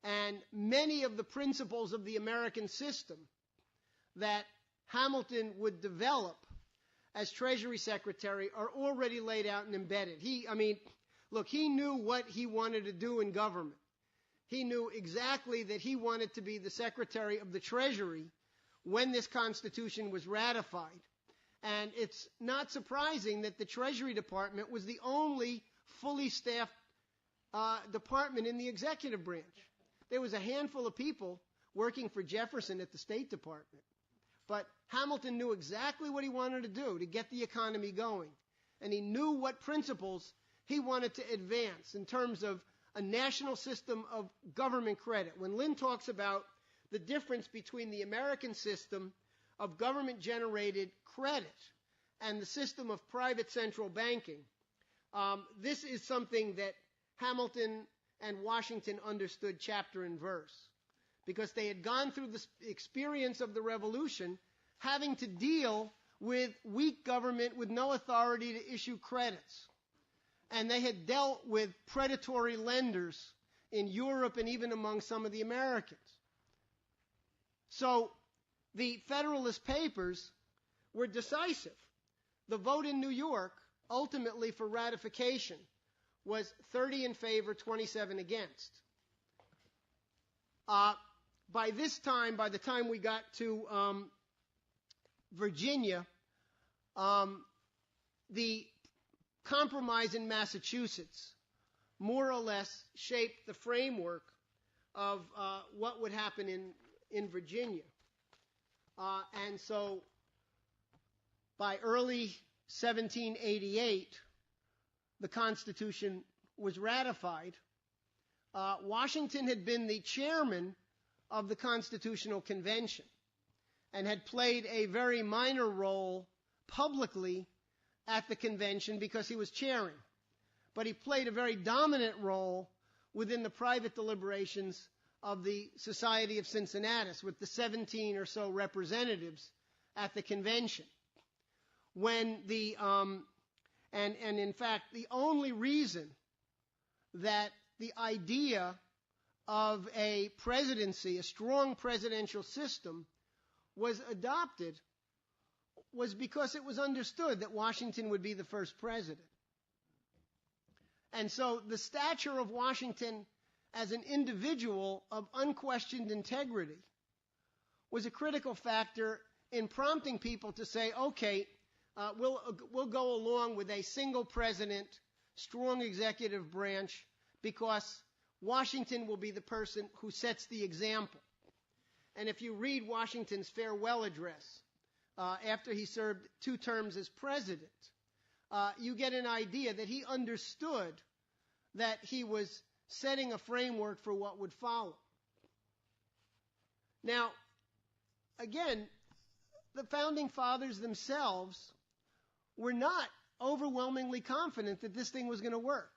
And many of the principles of the American system that Hamilton would develop as Treasury Secretary are already laid out and embedded. He knew what he wanted to do in government. He knew exactly that he wanted to be the Secretary of the Treasury when this Constitution was ratified. And it's not surprising that the Treasury Department was the only fully staffed department in the executive branch. There was a handful of people working for Jefferson at the State Department. But Hamilton knew exactly what he wanted to do to get the economy going. And he knew what principles he wanted to advance in terms of a national system of government credit. When Lynn talks about the difference between the American system of government-generated credit and the system of private central banking, this is something that Hamilton and Washington understood chapter and verse, because they had gone through the experience of the Revolution having to deal with weak government with no authority to issue credits. And they had dealt with predatory lenders in Europe and even among some of the Americans. So the Federalist Papers were decisive. The vote in New York, ultimately for ratification, was 30 in favor, 27 against. By this time, by the time we got to Virginia, the compromise in Massachusetts more or less shaped the framework of what would happen in Virginia. And so by early 1788, the Constitution was ratified. Washington had been the chairman of the Constitutional Convention and had played a very minor role publicly at the convention because he was chairing. But he played a very dominant role within the private deliberations of the Society of Cincinnati, with the 17 or so representatives at the convention. When the and in fact, the only reason that the idea of a presidency, a strong presidential system, was adopted was because it was understood that Washington would be the first president. And so the stature of Washington as an individual of unquestioned integrity was a critical factor in prompting people to say, okay, we'll go along with a single president, strong executive branch, because Washington will be the person who sets the example. And if you read Washington's farewell address after he served 2 terms as president, you get an idea that he understood that he was setting a framework for what would follow. Now, again, the Founding Fathers themselves were not overwhelmingly confident that this thing was going to work.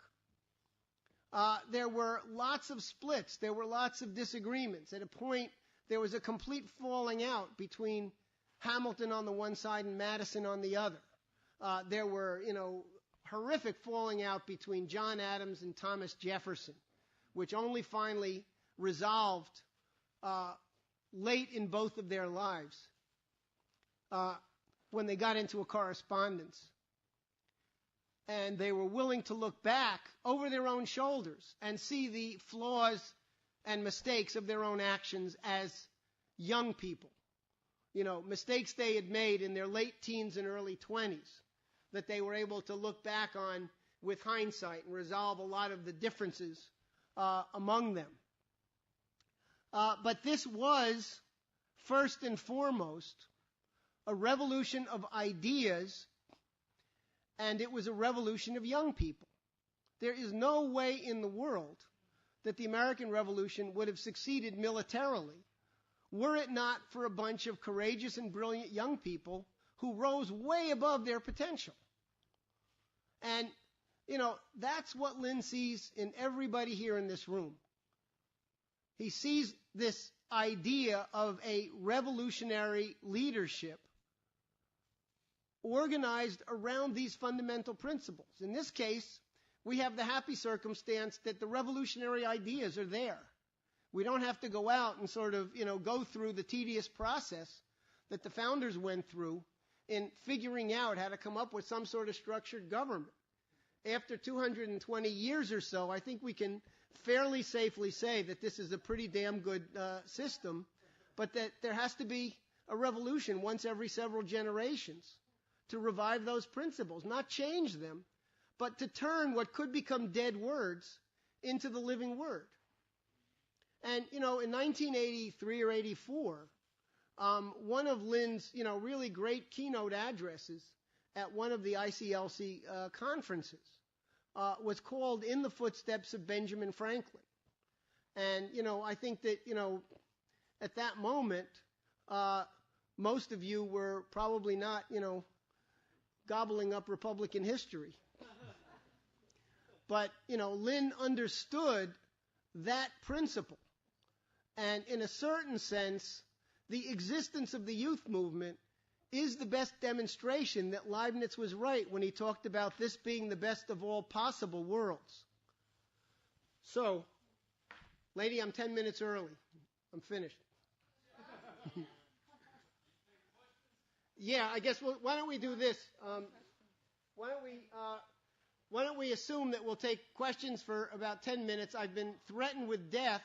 There were lots of splits. There were lots of disagreements. At a point, there was a complete falling out between Hamilton on the one side and Madison on the other. There were, horrific falling out between John Adams and Thomas Jefferson, which only finally resolved late in both of their lives when they got into a correspondence. And they were willing to look back over their own shoulders and see the flaws and mistakes of their own actions as young people. Mistakes they had made in their late teens and early 20s that they were able to look back on with hindsight and resolve a lot of the differences among them. But this was, first and foremost, a revolution of ideas, and it was a revolution of young people. There is no way in the world that the American Revolution would have succeeded militarily were it not for a bunch of courageous and brilliant young people who rose way above their potential. And, that's what Lynn sees in everybody here in this room. He sees this idea of a revolutionary leadership organized around these fundamental principles. In this case, we have the happy circumstance that the revolutionary ideas are there. We don't have to go out and sort of, go through the tedious process that the founders went through in figuring out how to come up with some sort of structured government. After 220 years or so, I think we can fairly safely say that this is a pretty damn good system, but that there has to be a revolution once every several generations to revive those principles, not change them, but to turn what could become dead words into the living word. And, in 1983 or 84, one of Lynn's, really great keynote addresses at one of the ICLC conferences was called "In the Footsteps of Benjamin Franklin." And, I think that, at that moment, most of you were probably not, gobbling up Republican history. But, Lynn understood that principle. And in a certain sense, the existence of the youth movement is the best demonstration that Leibniz was right when he talked about this being the best of all possible worlds. So, lady, I'm 10 minutes early. I'm finished. Yeah, I guess why don't we do this? Why don't we assume that we'll take questions for about 10 minutes? I've been threatened with death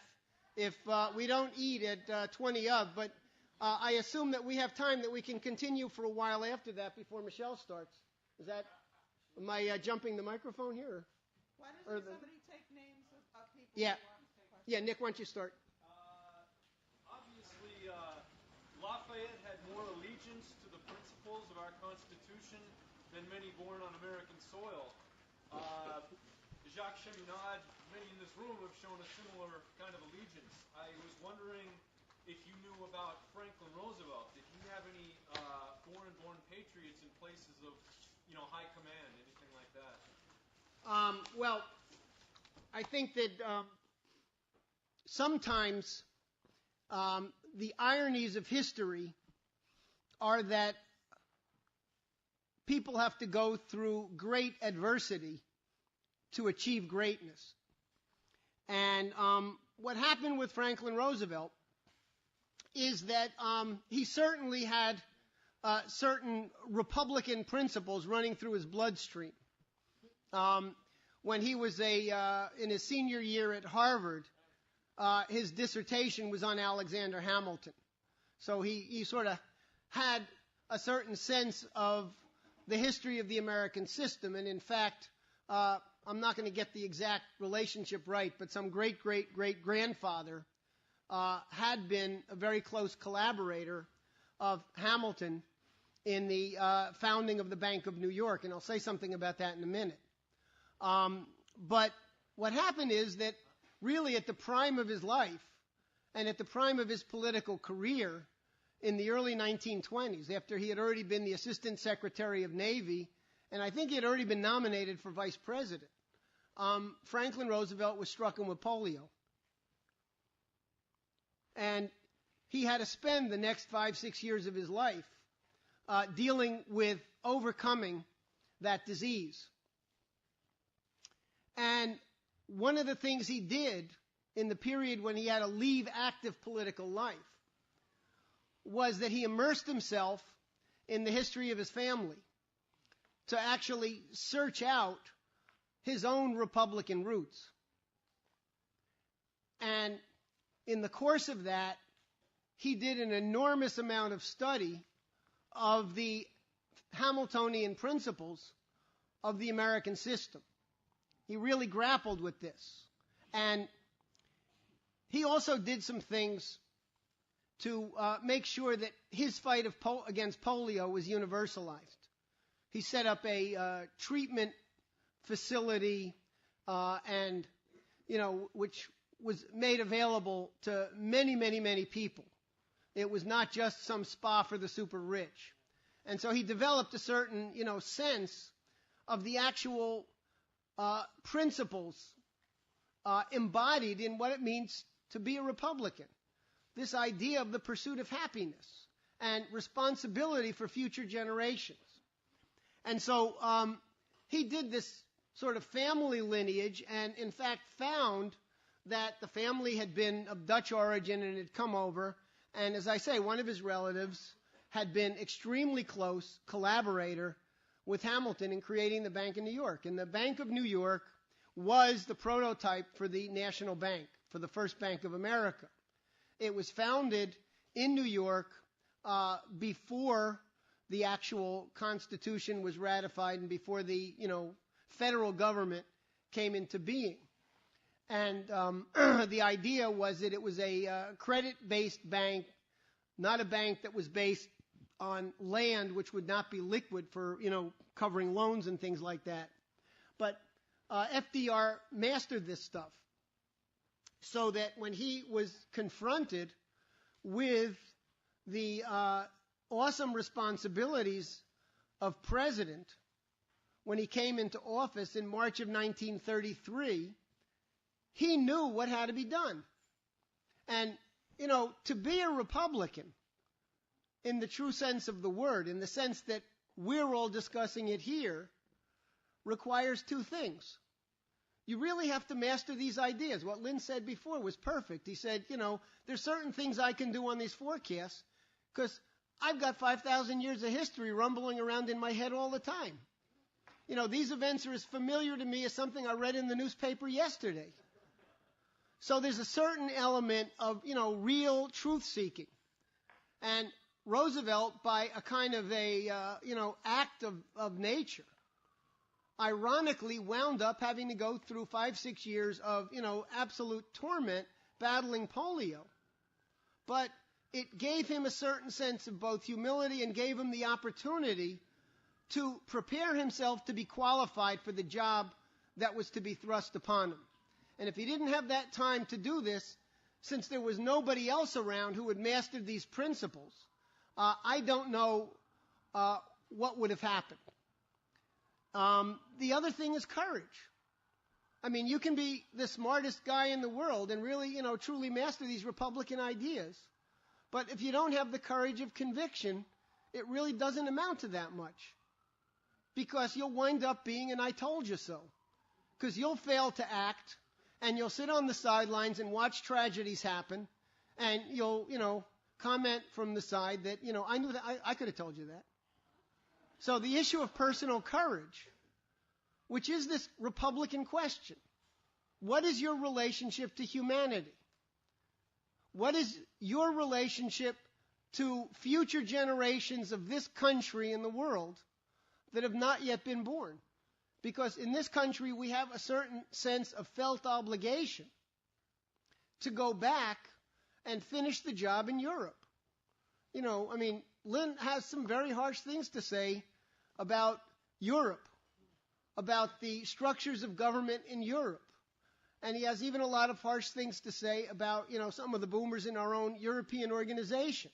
if we don't eat at 20 of, but I assume that we have time that we can continue for a while after that before Michelle starts. Am I jumping the microphone here? Why doesn't somebody take names of people? Yeah. Yeah, Nick, why don't you start? Obviously, Lafayette had more allegiance to the principles of our Constitution than many born on American soil. Jacques Cheminade, many in this room have shown a similar kind of allegiance. I was wondering if you knew about Franklin Roosevelt. Did he have any foreign-born patriots in places of, high command, anything like that? Well, I think that sometimes the ironies of history are that people have to go through great adversity to achieve greatness. And what happened with Franklin Roosevelt is that he certainly had certain Republican principles running through his bloodstream. When he was in his senior year at Harvard, his dissertation was on Alexander Hamilton. So he sort of had a certain sense of the history of the American system. And in fact, I'm not going to get the exact relationship right, but some great-great-great-grandfather had been a very close collaborator of Hamilton in the founding of the Bank of New York. And I'll say something about that in a minute. But what happened is that really at the prime of his life and at the prime of his political career in the early 1920s, after he had already been the Assistant Secretary of Navy, and I think he had already been nominated for Vice President, Franklin Roosevelt was stricken with polio. And he had to spend the next 5-6 years of his life dealing with overcoming that disease. And one of the things he did in the period when he had to leave active political life was that he immersed himself in the history of his family to actually search out his own Republican roots. And in the course of that, he did an enormous amount of study of the Hamiltonian principles of the American system. He really grappled with this. And he also did some things to make sure that his fight against polio was universalized. He set up a treatment facility and, which was made available to many, many, many people. It was not just some spa for the super rich. And so he developed a certain, sense of the actual principles embodied in what it means to be a Republican. This idea of the pursuit of happiness and responsibility for future generations. And so he did this sort of family lineage and, in fact, found that the family had been of Dutch origin and had come over. And as I say, one of his relatives had been extremely close collaborator with Hamilton in creating the Bank of New York. And the Bank of New York was the prototype for the National Bank, for the first Bank of America. It was founded in New York before the actual Constitution was ratified and before the, federal government came into being. And the idea was that it was a credit-based bank, not a bank that was based on land which would not be liquid for, covering loans and things like that. But FDR mastered this stuff so that when he was confronted with the awesome responsibilities of president when he came into office in March of 1933, he knew what had to be done. And, to be a Republican in the true sense of the word, in the sense that we're all discussing it here, requires two things. You really have to master these ideas. What Lynn said before was perfect. He said, there's certain things I can do on these forecasts because I've got 5,000 years of history rumbling around in my head all the time. These events are as familiar to me as something I read in the newspaper yesterday. So there's a certain element of, real truth-seeking. And Roosevelt, by a kind of a, act of nature, ironically wound up having to go through 5-6 years of, absolute torment battling polio. But it gave him a certain sense of both humility and gave him the opportunity to prepare himself to be qualified for the job that was to be thrust upon him. And if he didn't have that time to do this, since there was nobody else around who had mastered these principles, I don't know what would have happened. The other thing is courage. I mean, you can be the smartest guy in the world and really, truly master these Republican ideas. But if you don't have the courage of conviction, it really doesn't amount to that much. Because you'll wind up being an I told you so. Because you'll fail to act, and you'll sit on the sidelines and watch tragedies happen, and you'll, comment from the side that, I knew that, I could have told you that. So the issue of personal courage, which is this Republican question, what is your relationship to humanity? What is your relationship to future generations of this country and the world that have not yet been born? Because in this country, we have a certain sense of felt obligation to go back and finish the job in Europe. Lynn has some very harsh things to say about Europe, about the structures of government in Europe. And he has even a lot of harsh things to say about, some of the boomers in our own European organization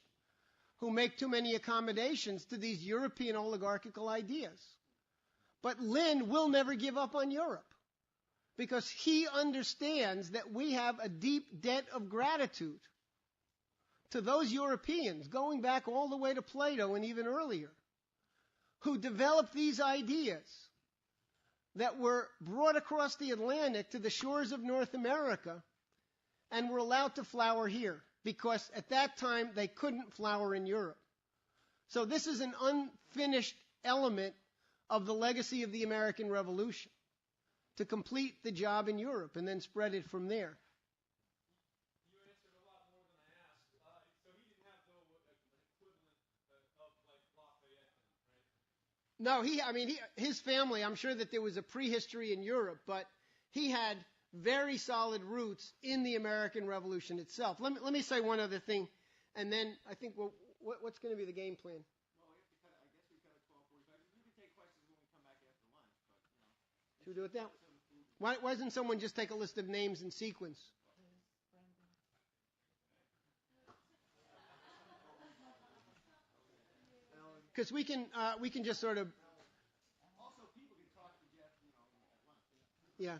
who make too many accommodations to these European oligarchical ideas. But Lynn will never give up on Europe because he understands that we have a deep debt of gratitude to those Europeans, going back all the way to Plato and even earlier, who developed these ideas that were brought across the Atlantic to the shores of North America and were allowed to flower here because at that time they couldn't flower in Europe. So this is an unfinished element of the legacy of the American Revolution, to complete the job in Europe and then spread it from there. You answered a lot more than I asked. So he didn't have, though, an equivalent of like Lafayette, right? No, his family, I'm sure that there was a prehistory in Europe, but he had very solid roots in the American Revolution itself. Let me say one other thing, and then I think what's going to be the game plan? Should we do it now? Why doesn't someone just take a list of names in sequence? Because we can just sort of. Also, people can talk to Jeff, at lunch. Yeah.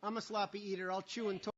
I'm a sloppy eater. I'll chew and talk.